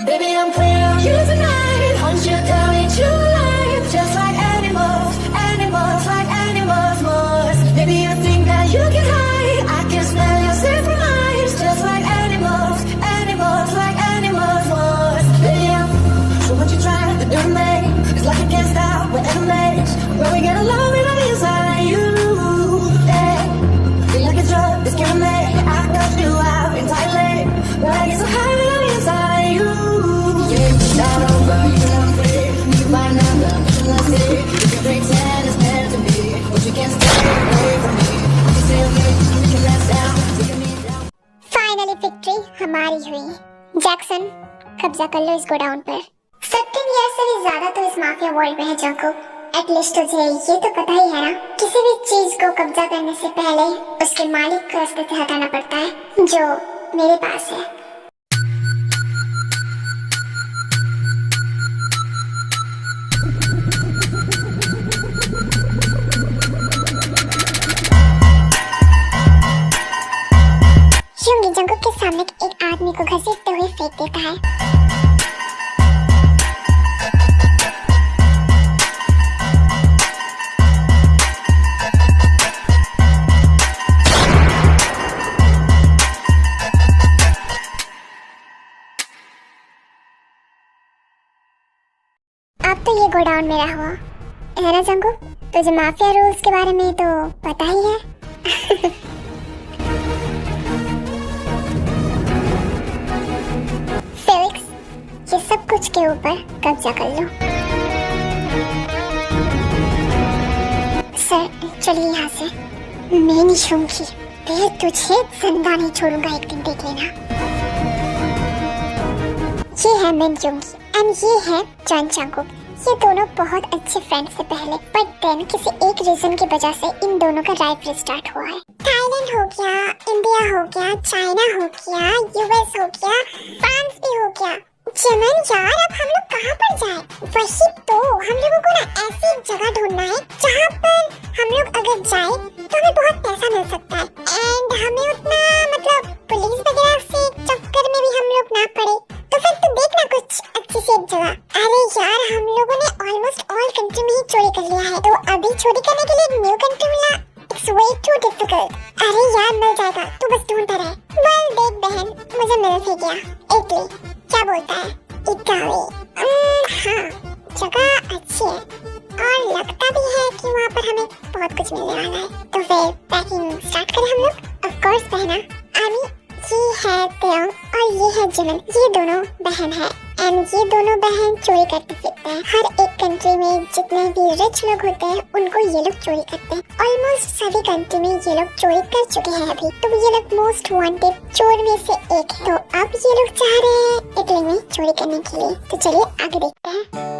Baby, I'm clear on you tonight. Hunt you down, eat you alive. Just like animals, animals, like animals must. Maybe you think that you can hide. I can smell your scent from eyes. Just like animals, animals, like animals must. Baby, I'm so what you try to do to me. It's like you can't stop with enemies. When we get along, we love inside you. Yeah. Feel like a drug, it's killing me. I got you out entirely. But I get so high, we love inside you. Yeah, start over, you know free. You find out the mission I see. You can pretend it's meant to be, but you can't stay away from me. You say okay, you can rest down, take me down. Finally victory हमारी हुई। Jackson, कब्जा कर लो इस godown पर। 17 year से भी ज्यादा तो इस माफिया वर्ल्ड में है जंकुक। एटलीस्ट तुझे ये तो पता ही है ना, किसी भी चीज को कब्जा करने से पहले उसके मालिक को रास्ते से हटाना पड़ता है, जो मेरे पास है। यूंगी जंकुक के सामने एक आदमी को घसीटते हुए फेंक देता है। अब तो ये गोडाउन मेरा हुआ है ना जंकुक? तुझे माफिया रूल्स के बारे में तो पता ही है। ये सब कुछ के ऊपर कब्जा कर लो। सर चलिए यहाँ से। मैं नहीं छूंगी, फिर तुझे जिंदा नहीं छोड़ूंगा, एक दिन देख लेना। ये है मिन यूंगी एंड ये है जॉन जंकुक। ये दोनों बहुत अच्छे फ्रेंड से पहले, बट देन किसी एक रीजन की वजह से इन दोनों का राइवलरी स्टार्ट हुआ है। थाईलैंड हो गया, इंडिया हो गया, चाइना हो गया, यूएस हो गया, फ्रांस भी हो गया। चमन यार, अब हम लोग कहाँ पर जाएं? वही तो, हम लोगों को ना ऐसी जगह ढूंढना है जहाँ पर हम लोग अगर जाएं तो हमें बहुत पैसा मिल सकता है एंड हमें उतना मतलब पुलिस वगैरह से चक्कर में भी हम लोग ना पड़े। तो फिर तू देखना कुछ अच्छी सी एक जगह। अरे यार, हम लोगों ने ऑलमोस्ट ऑल कंट्री में ही चोरी कर लिया है, तो अभी चोरी करने के लिए एक न्यू कंट्री मिला, इट्स वे टू डिफिकल्ट। अरे यार मिल जाएगा, तू बस ढूंढता रहे। वेल देख बहन, मुझे मिल ही गया। इटली क्या बोलता है? इटाली। हाँ, जगह अच्छी है और लगता भी है कि वहाँ पर हमें बहुत कुछ मिलने वाला है। तो फिर पैकिंग स्टार्ट करें हम लोग। ऑफ कोर्स बहना। आमी, ये है तेओ और ये है जिमिन। ये दोनों बहन है एंड ये दोनों बहन चोरी करते फिरते हैं। हर एक कंट्री में जितने भी रिच लोग होते हैं उनको ये लोग चोरी करते हैं। ऑलमोस्ट सभी कंट्री में ये लोग चोरी कर चुके हैं अभी। तो ये लोग मोस्ट वांटेड चोर में से एक है। तो अब ये लोग चाह रहे हैं इटली में चोरी करने के लिए। तो चलिए आगे देखते हैं।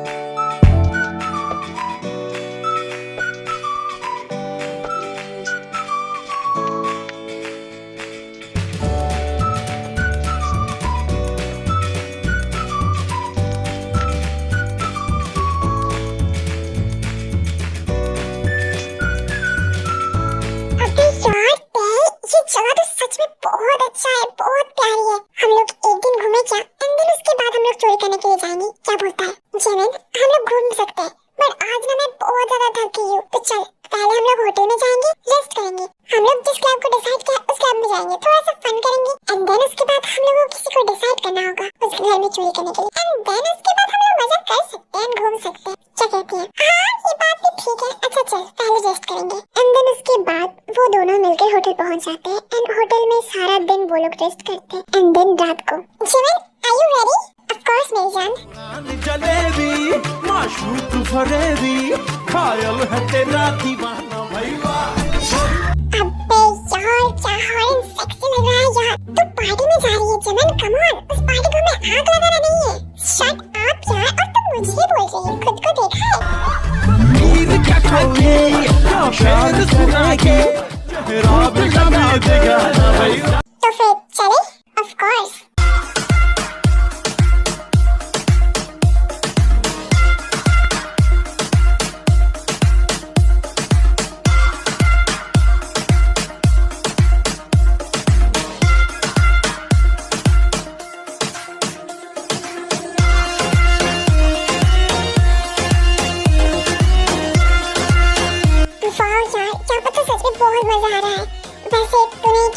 जगह तो सच में बहुत अच्छा है, बहुत प्यारी है। हम लोग एक दिन घूमे क्या एंड देन उसके बाद हम लोग चोरी करने के लिए जाएंगे, क्या बोलता है जेमिन? हम लोग घूम सकते हैं, बट आज ना मैं बहुत ज्यादा थक गई हूँ। तो चल पहले हम लोग होटल में जाएंगे, रेस्ट करेंगे। हम लोग जिस क्लब को डिसाइड किया उस क्लब में जाएंगे, थोड़ा सा फन करेंगे एंड देन उसके बाद हम लोगों को किसी को डिसाइड करना होगा उस घर में चोरी करने के लिए एंड देन उसके बाद हम लोग मजा कर सकते हैं, घूम सकते हैं। क्या कहती है? हाँ ये बात भी ठीक है। अच्छा चल पहले रेस्ट करेंगे एंड देन उसके बाद वो दोनों मिलकर होटल पहुंच जाते हैं एंड होटल में सारा दिन वो लोग रेस्ट करते हैं एंड देन रात को। Jimin, are you ready? Of course मेरी जान। जलेबी माशूक फरेबी खायल है तेरा दीवाना भैया। अबे यार क्या हॉट सेक्सी लग रहा है यार। तू पार्टी में जा रही है जिमिन, कम ऑन। उस पार्टी को हमें आग लगाना नहीं है। शट अप यार, और तुम मुझे बोल रही है, खुद को देखा है? नींद क्या खाके क्या शायद सुना के तेरा बेटा मैं देगा ना भैया। तो फिर चले? Of course.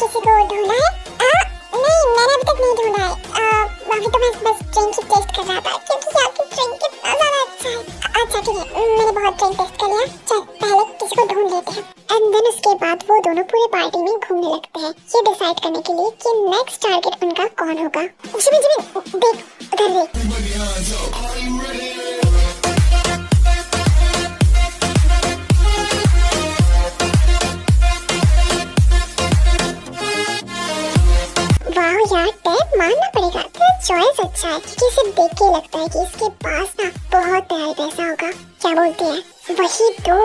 किसी को ढूंढा है? नहीं, मैंने अभी तक नहीं ढूंढा है। अभी तो मैं बस ट्रेन की टेस्ट कर रहा था क्योंकि यहाँ की ट्रेन कितना ज्यादा अच्छा है। अच्छा ठीक है, मैंने बहुत ट्रेन टेस्ट कर लिया। चल पहले किसी को ढूंढ लेते हैं। एंड देन उसके बाद वो दोनों पूरे पार्टी में घूमने लगते हैं ये डिसाइड करने के लिए कि नेक्स्ट टारगेट उनका कौन होगा। जिमी जिमी देख, उधर देख। वाह यार, टैब मानना पड़ेगा, तेरा चॉइस अच्छा है क्योंकि इसे देख के लगता है कि इसके पास ना बहुत प्यारा पैसा होगा। क्या बोलते हैं? वही तो,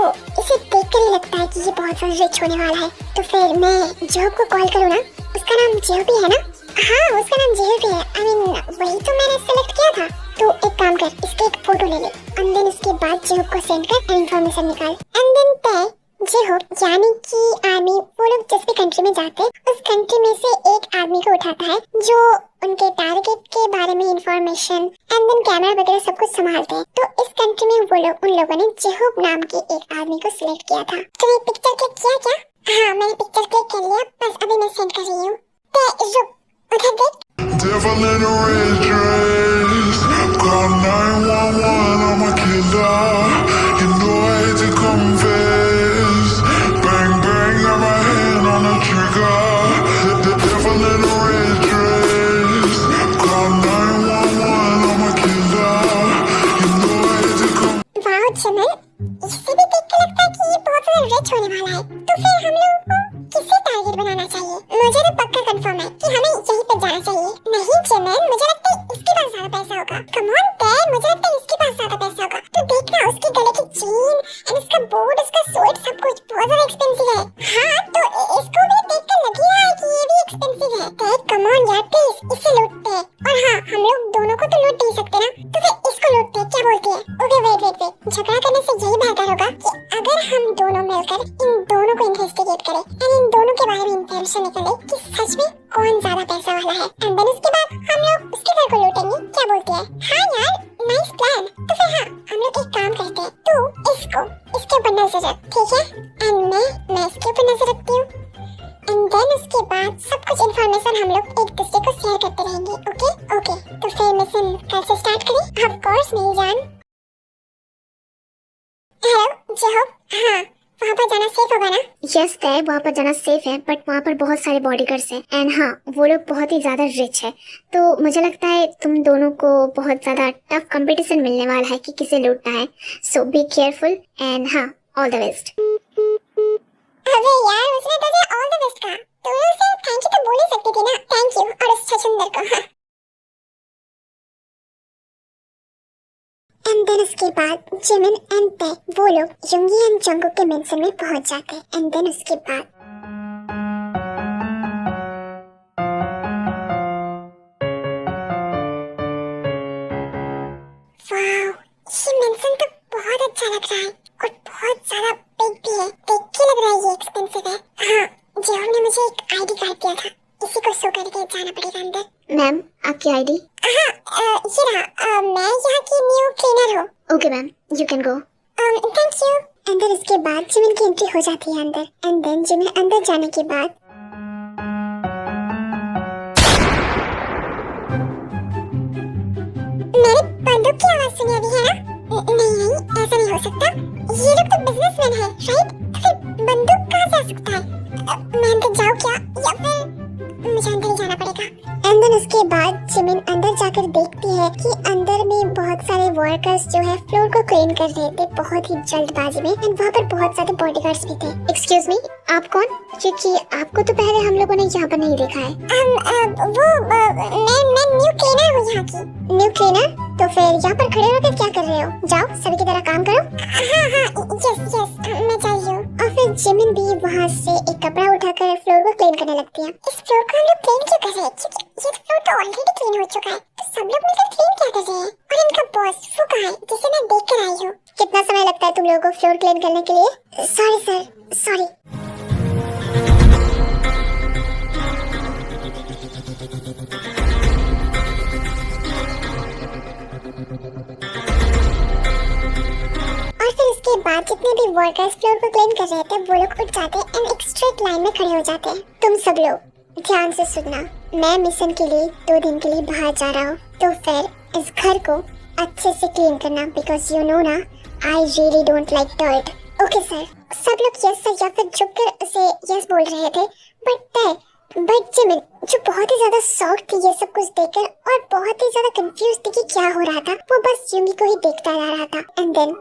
इसे देख कर ही लगता है कि ये बहुत ज्यादा रिच होने वाला है। तो फिर मैं जॉब को कॉल करूँ ना? उसका नाम जेहू भी है ना? हाँ, उसका नाम जेहू भी है। आई मीन वही तो मैंने सेलेक्ट किया था। तो एक काम कर, इसकी एक फोटो ले ले एंड देन उसके बाद जेहू को सेंड कर, इन्फॉर्मेशन निकाल एंड देन तय जेहू यानी कि आर्मी वो लोग जिस भी कंट्री में जाते हैं उस कंट्री में से एक आदमी को उठाता है जो उनके टारगेट के बारे में इंफॉर्मेशन एंड देन कैमरा वगैरह सब कुछ संभालते हैं। तो इस कंट्री में वो लोग उन लोगों ने जेहू नाम के एक आदमी को सिलेक्ट किया था। तुमने पिक्चर क्लिक किया क्या? हाँ, मैंने पिक्चर क्लिक कर लिया, बस अभी मैं सेंड कर रही हूँ। रुक, उधर देख। Devil in a red dress, call 911, I'm a killer. You know I hate to confess. Bang bang, got my hand on the trigger. The devil in a red dress, call 911, I'm a killer. You know I hate to confess. वाह चमन, इससे भी देख के लगता है कि ये बहुत ज्यादा रिच होने वाला है। तो फिर हम लोगों को किसे टारगेट बनाना चाहिए? मुझे तो पक्का कंफर्म है कि हमें यहीं पे जाना चाहिए। नहीं चमन, मुझे लगता है इसके पास ज्यादा पैसा होगा। कम ऑन टेल, मुझे लगता है इसके पास ज्यादा पैसा होगा। तो देखना, उसके गले की चेन एंड इसका बूट, उसका सूट, सब कुछ बहुत ज्यादा एक्सपेंसिव है। हाँ, तो इसको भी देखकर लग ही रहा है कि ये भी एक्सपेंसिव है। टेल कम ऑन यार, प्लीज इसे लूटते हैं। और हाँ, हम लोग दोनों को तो लूट नहीं सकते ना, तो फिर इसको लूटते हैं। क्या बोलती है? ओके वेट वेट वेट, झगड़ा करने से यही बेहतर होगा कि अगर हम दोनों मिलकर इन दोनों को इन्वेस्टिगेट करें एंड इन दोनों के बारे में इंफॉर्मेशन निकालें कि सच में कौन ज्यादा पैसा वाला है एंड देन उसके बाद हम लोग उसके घर को लूटेंगे। क्या बोलती है? हाँ यार, नाइस प्लान। तो फिर हाँ, हम लोग एक काम करते हैं, तू इसके ऊपर नजर रख, ठीक है? एंड मैं इसके ऊपर नजर रखती हूँ एंड देन उसके बाद सब कुछ इन्फॉर्मेशन हम लोग एक दूसरे को शेयर करते रहेंगे। ओके ओके, तो फिर मिशन कल से स्टार्ट करें? ऑफ कोर्स मेरी जान। हेलो जेहू, हाँ वहाँ पर जाना सेफ होगा ना? यस तय, वहाँ पर जाना सेफ है, बट वहाँ पर बहुत सारे बॉडीगार्ड्स हैं एंड हाँ, वो लोग बहुत ही ज्यादा रिच है। तो मुझे लगता है तुम दोनों को बहुत ज्यादा टफ कंपटीशन मिलने वाला है कि किसे लूटना है। सो बी केयरफुल एंड हाँ, ऑल द बेस्ट। अबे यार, उसने तुझे ऑल द बेस्ट कहा, तू उसे थैंक यू तो बोल ही सकती थी ना। थैंक यू और उस छछुंदर को। हाँ। एंड देन उसके बाद जिमिन एंड तय वो लोग युंगी एंड जंगकुक के मेंशन में पहुंच जाते हैं एंड देन उसके बाद वाओ, ये मेंशन तो बहुत अच्छा लग रहा है और बहुत ज्यादा बिग भी है। देख के लग रहा है ये एक्सपेंसिव है। हाँ, जेहू ने मुझे एक आईडी कार्ड दिया था, इसी को शो करके जाना पड़ेगा अंदर। मैम, आपकी आईडी? हाँ, ये रहा। मैं यहाँ की न्यू क्लीनर हूँ। Okay ma'am, you can go. Thank you. अंदर इसके बाद जिमिन की एंट्री हो जाती है अंदर एंड देन जिमिन अंदर जाने के बाद मैंने बंदूक की आवाज सुनी अभी, है ना? नहीं, ऐसा नहीं हो सकता। ये लोग तो बिजनेसमैन है, राइट? तो फिर बंदूक कहाँ से आ सकता है? मैं अंदर जाऊँ क्या या फिर मुझे अंदर ही जाना पड़ेगा? एंड देन उसके बाद जिमिन अंदर जाकर देखती है कि अंदर में बहुत सारे वर्कर्स जो है फ्लोर को क्लीन कर रहे थे बहुत ही जल्दबाजी में एंड वहाँ पर बहुत सारे बॉडीगार्ड्स भी थे। एक्सक्यूज मी, आप कौन? क्योंकि आपको तो पहले हम लोगों ने यहाँ पर नहीं देखा है। मैं न्यू क्लीनर हूँ यहाँ की। New cleaner? तो फिर यहाँ पर खड़े होकर क्या कर रहे हो? जाओ सभी की तरह काम करो। हाँ हाँ, यस मैं चाहिए। और फिर जिमिन भी वहाँ से एक कपड़ा उठाकर फ्लोर को क्लीन करने लगती है। इस फ्लोर को हम लोग क्लीन क्यों कर रहे हैं? क्योंकि ये फ्लोर तो ऑलरेडी क्लीन हो चुका है, तो सब लोग मिलकर क्लीन क्या कर रहे हैं? और इनका बॉस वो कहाँ है जिसे मैं देख कर आई हूँ? कितना समय लगता है तुम लोगों को फ्लोर क्लीन करने के लिए? Sorry sir, sorry. और फिर इसके उसके बाद जितने भी वर्कर्स फ्लोर को क्लीन कर रहे थे वो लोग उठ जाते एंड एक स्ट्रेट लाइन में खड़े हो जाते हैं। तुम सब लोग ध्यान से सुनना, मैं मिशन के लिए 2 दिन के लिए बाहर जा रहा हूँ, तो फिर इस घर को अच्छे से क्लीन करना, बिकॉज यू नो ना I really don't like dirt. Okay sir. सब लोग यस सर या फिर झुककर उसे यस बोल रहे थे, बट जिमिन जो बहुत ही ज्यादा शॉक थी ये सब कुछ देखकर और बहुत ही ज्यादा कंफ्यूज थी कि क्या हो रहा था, वो बस यूमी को ही देखता रह रहा था। एंड देन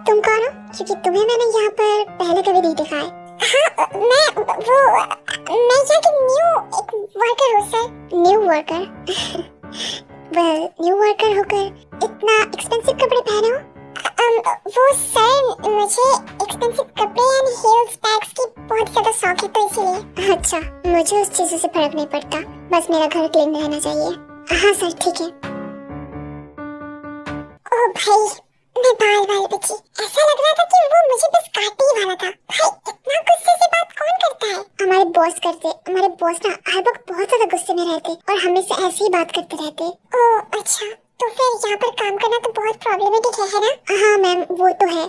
तुम कौन हो? क्योंकि तुम्हें मैंने यहाँ पर पहले कभी नहीं देखा है। हाँ मैं यहाँ की न्यू एक वर्कर हूँ sir. New worker? Well new worker होकर इतना एक्सपेंसिव कपड़े पहने हो? वो सर मुझे एक्सपेंसिव कपड़े एंड हील्स बैग्स की बहुत ज्यादा शौक है, तो इसीलिए। अच्छा, मुझे उस चीजों से फर्क नहीं पड़ता, बस मेरा घर क्लीन रहना चाहिए। हाँ सर ठीक है। ओ भाई मैं बाल बची, ऐसा लग रहा था कि वो मुझे बस काटने ही वाला था। भाई इतना गुस्से से बात कौन करता है? हमारे बॉस ना हर वक्त बहुत ज्यादा गुस्से में रहते और हमेशा ऐसे ही बात करते रहते। ओ अच्छा, तो फिर यहाँ पर काम करना तो बहुत प्रॉब्लमेटिक है ना? हाँ मैम वो तो है।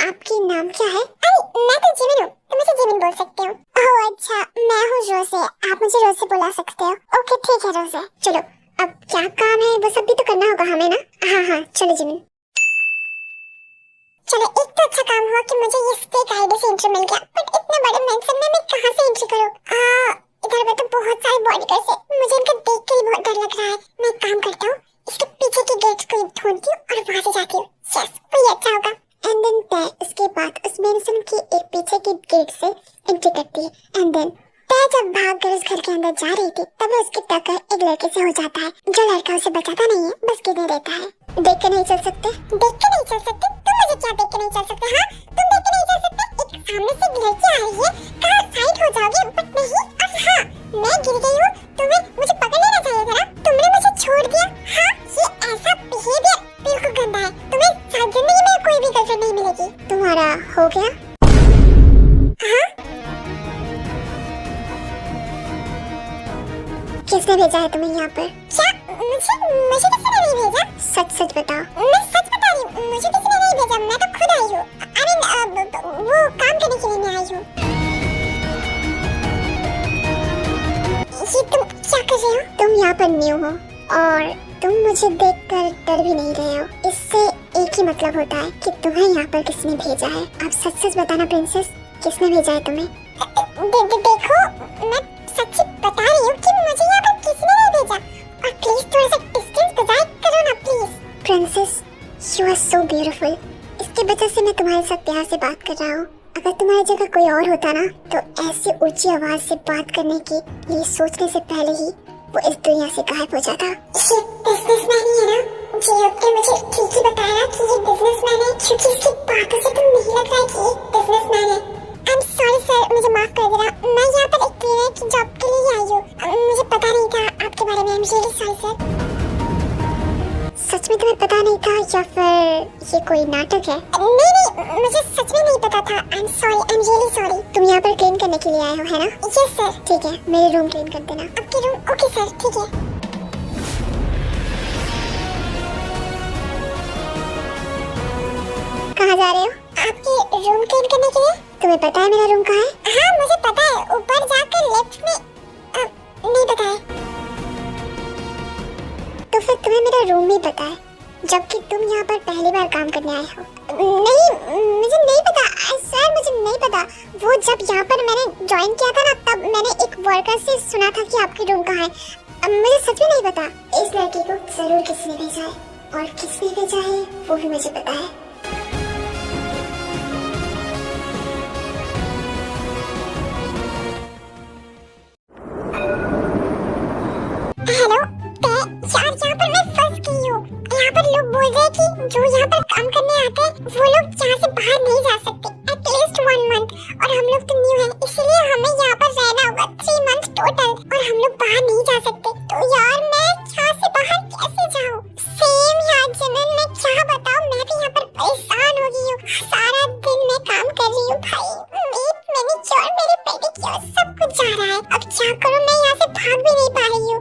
आपकी नाम क्या है? अरे मैं तो जिमिन हूँ, तुम मुझे जिमिन बोल सकते हो। ओह अच्छा, मैं हूँ रोसे, आप मुझे रोसे बुला सकते हो। ओके ठीक है रोसे। चलो अब क्या काम है वो सब भी तो करना होगा हमें ना? हाँ चलो जिमिन। चलो एक तो अच्छा काम हुआ कि मुझे ये स्टेक आईडी से एंट्री मिल गया, बट इतने बड़े मेंशन में मैं कहाँ से एंट्री करूँ? इधर पे तो बहुत सारे बॉडीगार्ड्स हैं, मुझे इनका देख के ही बहुत डर लग रहा है। मैं एक काम करता हूँ, इसके पीछे के गेट को ढूंढती हूँ और वहाँ से जाती हूँ। यस वही अच्छा होगा। एंड देन उसके बाद उस मेंशन की एक पीछे की गेट से एंट्री करती है। एंड देन जब भागकर उस घर के अंदर जा रही थी तब उसकी टक्कर एक लड़के से हो जाता है, जो लड़का उसे बचाता नहीं है, बस गिरने देता है। देख के नहीं चल सकते? देख के नहीं चल सकते? तुम मुझे क्या देख के नहीं चल सकते? हाँ तुम देख के नहीं चल सकते? एक सामने से एक लड़की आ रही है, कहाँ साइड हो जाओगे? बट नहीं। और हाँ मैं गिर गई हूँ, तुम्हें मुझे पकड़ लेना चाहिए था ना, तुमने मुझे छोड़ दिया। हाँ ये ऐसा बिहेवियर बिल्कुल गंदा है, तुम्हें जिंदगी में कोई भी गर्लफ्रेंड नहीं मिलेगी। तुम्हारा हो गया? हाँ किसने भेजा है तुम्हें यहाँ पर? क्या मुझे किसी ने नहीं भेजा? सच बताओ। मैं सच बता रही हूँ, मुझे किसी ने नहीं भेजा, मैं तो खुद आई हूँ। आई मीन वो काम करने के लिए मैं आई हूँ। ये तुम क्या कर रहे हो? तुम यहाँ पर न्यू हो और तुम मुझे देखकर डर भी नहीं रहे हो, इससे एक ही मतलब होता है कि तुम्हें यहाँ पर किसने भेजा है। अब सच बताना प्रिंसेस, किसने भेजा है तुम्हें? देखो मैं सच बता रही हूँ कि मुझे यहाँ पर किसने नहीं भेजा, और प्लीज थोड़ा सा डिस्टेंस गुजार करो ना please. Princess you are so beautiful, इसकी वजह से मैं तुम्हारे साथ प्यार से बात कर रहा हूँ। अगर तुम्हारी जगह कोई और होता ना तो ऐसी ऊंची आवाज से बात करने की लिए सोचने से पहले ही वो इस दुनिया से गायब हो जाता। ये बिजनेसमैन ही है ना? जी आपने मुझे ठीक ही बताया कि ये बिजनेसमैन है, क्योंकि इसकी बातों से तो नहीं लग रहा है कि ये बिजनेसमैन है। आई एम सॉरी सर, मुझे माफ कर देना, मैं यहाँ पर एक क्लीनर की जॉब के लिए आई हूँ, मुझे पता नहीं था आपके बारे में। I am really sorry sir. सच में तुम्हें पता नहीं था या फिर ये कोई नाटक है? नहीं मुझे सच में नहीं पता था। आई am sorry, I am really sorry. तुम यहाँ पर क्लीन करने के लिए आए हो है ना? Yes sir. ठीक है मेरे रूम क्लीन कर देना। आपके रूम? ओके सर ठीक है। कहाँ जा रहे हो? आपके रूम क्लीन करने के लिए। तुम्हें पता है मेरा रूम कहाँ है? हाँ मुझे पता है, ऊपर जाकर लेफ्ट में। नहीं पता है? तो फिर तुम्हें मेरा रूम भी पता है, जबकि तुम यहाँ पर पहली बार काम करने आए हो। नहीं मुझे नहीं पता सर, मुझे नहीं पता। वो जब यहाँ पर मैंने ज्वाइन किया था ना तब मैंने एक वर्कर से सुना था कि आपकी रूम कहाँ है। मुझे सच में नहीं पता। इस लड़की को जरूर किसी ने भेजा है, और किसने भेजा है वो भी मुझे पता है। हेलो यार, यहाँ पर मैं फंस गई हूँ। यहाँ पर लोग बोल रहे हैं कि जो यहाँ पर काम करने आते हैं वो लोग यहाँ से बाहर नहीं जा सकते एटलीस्ट 1 मंथ, और हम लोग तो न्यू हैं इसलिए हमें यहाँ पर रहना होगा 3 मंथ टोटल, और हम लोग बाहर नहीं जा सकते। तो यार मैं यहाँ से बाहर कैसे जाऊँ? सेम यार जनरल, मैं क्या बताऊँ, मैं भी यहाँ पर परेशान हो गई हूँ। सारा दिन मैं काम कर रही हूँ भाई, मेरे पेडिक्योर सब कुछ जा रहा है। अब क्या करूँ, मैं यहाँ से भाग भी नहीं पा रही हूँ।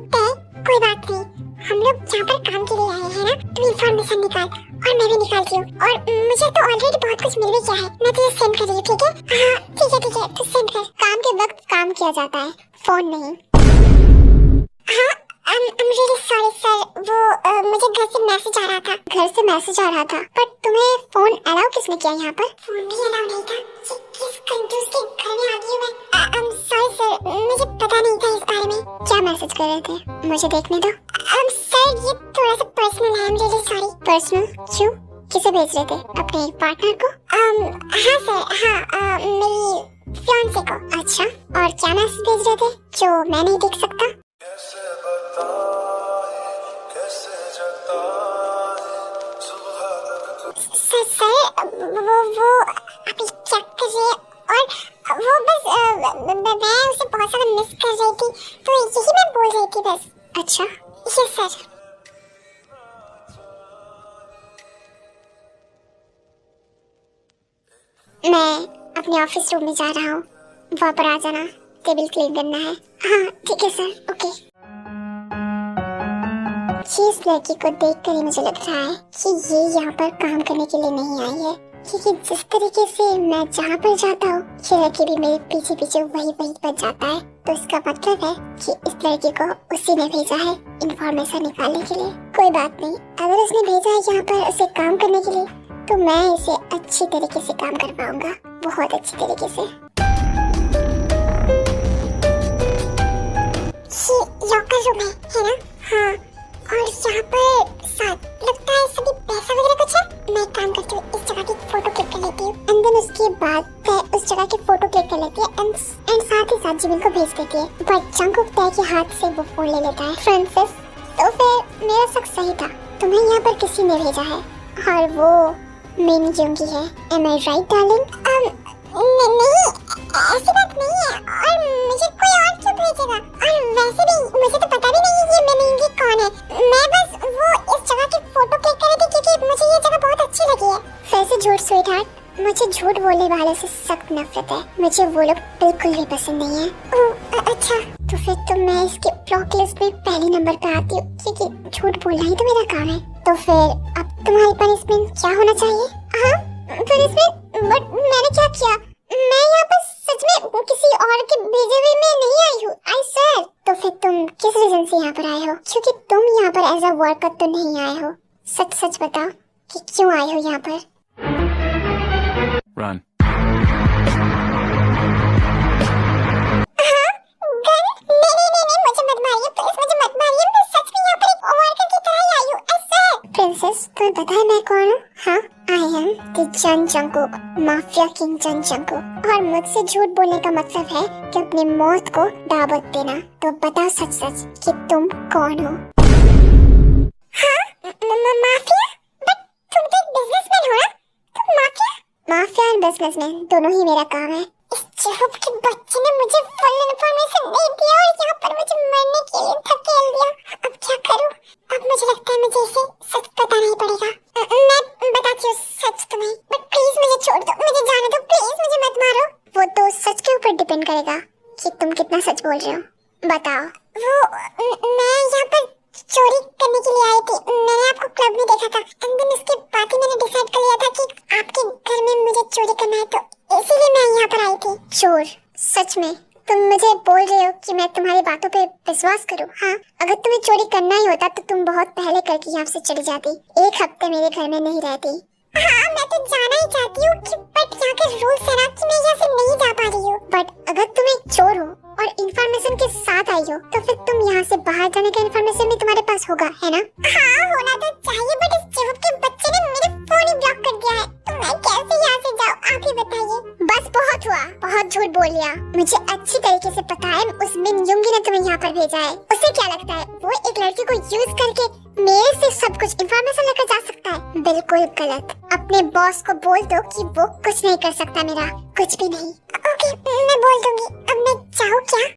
कोई बात नहीं, हम लोग यहाँ पर काम काम के लिए आए हैं ना, तू इन्फॉर्मेशन निकाल और मैं भी निकालती हूँ। और मुझे तो ऑलरेडी बहुत कुछ मिल भी गया है, मैं तुझे सेंड कर रही हूँ, ठीक है? हाँ ठीक है तू सेंड कर। काम के वक्त काम किया जाता है, फोन नहीं। हाँ I'm really sorry सर, वो मुझे घर से मैसेज आ रहा था। घर से मैसेज आ रहा था? पर तुम्हें फोन अलाउ किसने किया यहाँ पर? फोन भी अलाउ नहीं था। किस कंजूस के घर में आ गई हूँ मैं। I'm sorry सर, मुझे पता नहीं था इस बारे में। क्या मैसेज कर रहे थे, मुझे देखने दो। सर ये थोड़ा सा पर्सनल है, I'm really sorry। पर्सनल क्यों? किसे भेज रहे थे, अपने पार्टनर को? हाँ सर, हाँ मेरी फियांसे को। अच्छा, और क्या मैसेज भेज रहे थे जो मैं नहीं देख सकता? सर वो अभी क्या कर रही है? और वो बस मैं उसे बहुत ज्यादा मिस कर रही थी, तो यही मैं बोल रही थी बस। अच्छा यस सर। मैं अपने ऑफिस रूम में जा रहा हूँ, वहाँ पर आ जाना, टेबल क्लीन करना है। हाँ ठीक है सर, ओके। इस लड़की को देखकर ही मुझे लग रहा है कि ये यहाँ पर काम करने के लिए नहीं आई है, क्योंकि जिस तरीके से मैं जहाँ पर जाता हूँ ये लड़की भी मेरे पीछे पीछे वही पर जाता है। तो इसका मतलब है कि इस लड़की को उसी ने भेजा है इन्फॉर्मेशन निकालने के लिए। कोई बात नहीं, अगर उसने भेजा है यहाँ पर उसे काम करने के लिए, तो मैं इसे अच्छी तरीके से काम करवाऊंगा, बहुत अच्छी तरीके से। ये लॉकर रूम है ना? हाँ, और यहाँ पर साथ लगता है सभी पैसा वगैरह कुछ है। मैं एक काम करती हूँ, इस जगह की फोटो क्लिक कर लेती हूँ, एंड देन उसके बाद मैं उस जगह की फोटो क्लिक कर लेती है एंड साथ ही साथ जिमिन को भेज देती है। बट जंकुक ताई के हाथ से वो फोन ले लेता है। फ्रांसिस, तो फिर मेरा शक सही था, तुम्हें यहाँ पर किसी ने भेजा है और वो मिन जुंगी है। Am I right, darling? नहीं, ऐसी बात नहीं है, और मुझे कोई और क्यों भेजेगा? और वैसे भी मुझे तो पता भी नहीं है ये मिन जुंगी कौन है। मैं बस वो इस जगह की फोटो क्लिक कर रही थी क्योंकि मुझे ये जगह बहुत अच्छी लगी है। वैसे झूठ स्वीटहार्ट, मुझे झूठ बोलने वालों से सख्त नफरत है, मुझे वो लोग बिल्कुल भी पसंद नहीं है। अच्छा, तो फिर तो मैं इसके ब्लॉक लिस्ट में पहले नंबर पे आती हूँ, क्योंकि झूठ बोलना ही तो मेरा काम है। तो फिर अब तुम्हारी पनिशमेंट क्या होना चाहिए? हाँ पनिशमेंट? बट मैंने क्या किया? मैं यहाँ पर सच में किसी और के भेजे हुए में नहीं आई हूँ, आई सर। तो फिर तुम किस रीजन से यहाँ पर आए हो? क्योंकि तुम यहाँ पर एज अ वर्कर तो नहीं आए हो। सच सच बताओ कि क्यों आए हो यहाँ पर? Run. नहीं, मुझे मत मारिए प्लीज, मुझे मत मारिए। मैं सच में यहाँ पर एक वर्कर की तरह ही आई हूँ, सर। प्रिंसेस, तुम्हें पता है मैं कौन हूँ? हाँ, आई एम द जन जंकुक, माफिया किंग जन जंकुक। और मुझसे झूठ बोलने का मतलब है कि अपनी मौत को दावत देना। तो बताओ सच सच कि तुम कौन हो? हाँ, माफिया? बट तुम तो एक बिजनेसमैन हो ना, तुम माफिया? माफिया और बिजनेसमैन दोनों ही मेरा काम है। इस चुप के बच्चे ने मुझे फुल इन्फॉर्मेशन नहीं दिया और यहाँ पर मुझे मरने के लिए धकेल दिया। अब क्या करूँ? अब मुझे लगता है मुझे इसे सच बताना ही पड़ेगा। मैं बताती हूँ सच तुम्हें, बट प्लीज मुझे छोड़ दो, मुझे जाने दो, प्लीज मुझे मत मारो। वो तो सच के ऊपर डिपेंड करेगा कि तुम कितना सच बोल रहे हो। बताओ। वो मैं यहाँ पर चोरी करने के लिए आई थी। मैंने आपको क्लब में देखा था, एंड देन उसके बाद ही मैंने डिसाइड कर लिया था कि आपके घर में मुझे चोरी करना है, तो इसीलिए मैं यहाँ पर आई थी। चोर? सच में? तुम मुझे बोल रहे हो कि मैं तुम्हारी बातों पे विश्वास करूं? हाँ, अगर तुम्हें चोरी करना ही होता तो तुम बहुत पहले करके यहाँ से चली जाती, एक हफ्ते मेरे घर में नहीं रहती। हाँ, मैं तो जाना ही चाहती हूँ, बट यहाँ के रूल्स है ना कि मैं यहाँ से नहीं जा पा रही हूँ। बट अगर तुम एक चोर हो और इन्फॉर्मेशन के साथ आई हो, तो फिर तुम यहाँ से बाहर जाने का इन्फॉर्मेशन भी तुम्हारे पास होगा, है ना? हाँ, होना तो चाहिए, बट इस चुप के बच्चे ने मेरे फोन ही ब्लॉक कर दिया है, तो मैं कैसे यहाँ से जाऊँ? आप ही बताइए। बस बहुत हुआ, बहुत झूठ बोल लिया। मुझे अच्छी तरीके से पता है उस मिन जुंगी ने तुम्हें यहाँ पर भेजा है। उसे क्या लगता है वो एक लड़की को यूज करके मेरे से सब कुछ इन्फॉर्मेशन लेकर जा सकता है? बिल्कुल गलत। अपने बॉस को बोल दो कि वो कुछ नहीं कर सकता, मेरा कुछ भी नहीं। ओके, मैं बोल दूंगी। अब मैं जाऊँ क्या?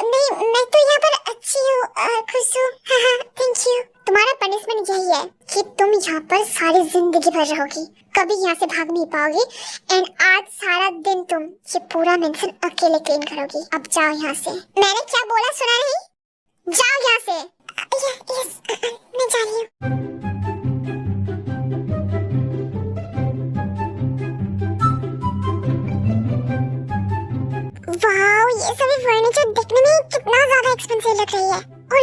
नहीं, मैं तो यहाँ पर अच्छी हूँ, खुश हूँ। हाँ, थैंक यू। तुम्हारा पनिशमेंट यही है कि तुम यहाँ पर सारी जिंदगी भर रहोगी, कभी यहाँ से भाग नहीं पाओगी, एंड आज सारा दिन तुम ये पूरा मेंशन अकेले क्लीन करोगी। अब जाओ यहाँ से। मैंने क्या बोला सुना नहीं? जाओ यहाँ से।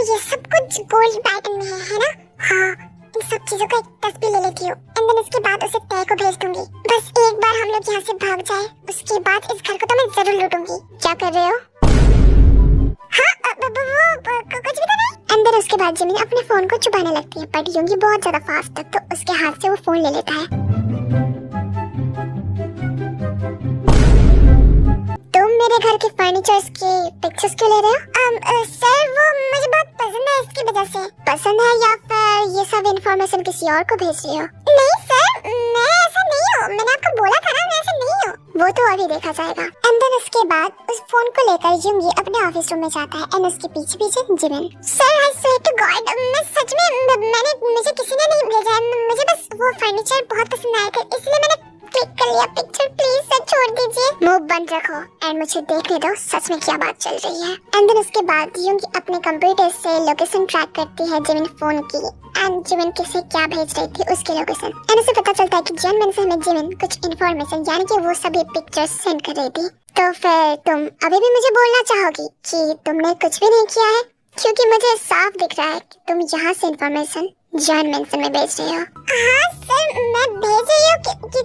ये सब कुछ गोल्ड पैटर्न में है ना? हाँ, इन सब चीजों का एक तस्वीर ले लेती हूँ एंड देन उसके बाद उसे तय को भेज दूंगी। बस एक बार हम लोग यहाँ से भाग जाए, उसके बाद इस घर को तो मैं जरूर लूटूंगी। क्या कर रहे हो? हाँ, वो कुछ भी तो नहीं। एंड देन उसके बाद जिमिन अपने फोन को छुपाने लगती है, बट योंगी बहुत ज्यादा फास्ट है तो उसके हाथ से वो फोन ले लेता है। तुम मेरे घर के फर्नीचर्स के पिक्चर्स क्यों ले रहे हो? सर वो मुझे बहुत पसंद है, इसकी वजह से। पसंद है या फिर ये सब इंफॉर्मेशन किसी और को भेज रही हो? नहीं सर, मैं ऐसा नहीं हूँ, मैंने आपको बोला था ना मैं ऐसा नहीं हूँ। वो तो अभी देखा जाएगा। एंड देन उसके बाद उस फोन को लेकर युंगी अपने ऑफिस रूम में जाता है एंड उसके पीछे पीछे Jimin. Sir I swear to God, मैं सच में मुझे किसी ने नहीं भेजा है, मुझे बस वो फर्नीचर बहुत पसंद आया था इसलिए मैंने क्लिक कर लिया पिक्चर। प्लीज सर छोड़ दीजिए। मुंह बंद रखो एंड मुझे देखने दो सच में क्या बात चल रही है। एंड देन उसके बाद युंगी अपने कंप्यूटर से लोकेशन ट्रैक करती है जिमिन फोन की एंड जिमिन किसे क्या भेज रही थी उसकी लोकेशन। एंड उसे पता चलता है कि जॉन से हमें जिमिन कुछ इन्फॉर्मेशन यानी कि वो सभी पिक्चर्स सेंड कर रही थी। तो फिर तुम अभी भी मुझे बोलना चाहोगी कि तुमने कुछ भी नहीं किया है? क्योंकि मुझे साफ दिख रहा है कि तुम यहाँ से इन्फॉर्मेशन जॉन मेंसन में भेज रही हो। हाँ सर, मैं भेज रही हूँ क्योंकि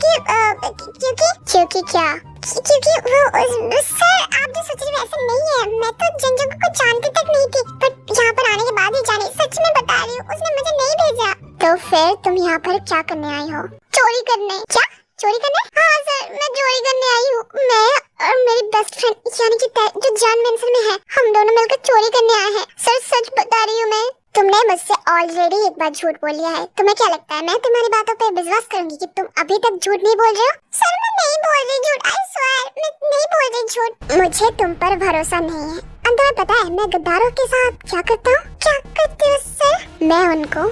क्या? क्योंकि वो सर आप जो सोच रहे हो ऐसा नहीं है, मैं तो जंजों को जानती तक नहीं थी, बट यहाँ पर आने के बाद ही जानी। सच में बता रही हूँ, उसने मुझे नहीं भेजा। तो फिर तुम यहाँ पर क्या करने आई हो? चोरी करने? क्या चोरी करने? हाँ सर, मैं चोरी करने आई हूँ। मैं और मेरी बेस्ट फ्रेंड यानी कि जो जॉन मेंसन में है, हम दोनों मिलकर चोरी करने आए हैं। सर सच बता रही हूँ मैं। तुमने मुझसे ऑलरेडी एक बार झूठ बोल लिया है, तुम्हें क्या लगता है मैं तुम्हारी बातों पे विश्वास करूंगी कि तुम अभी तक झूठ नहीं बोल रहे हो? सर मैं नहीं बोल रही झूठ, आई स्वेयर मैं नहीं बोल रही झूठ। मुझे तुम पर भरोसा नहीं है। और तुम्हें पता है मैं गद्दारों के साथ क्या करता हूँ? क्या करते हो सर? मैं उनको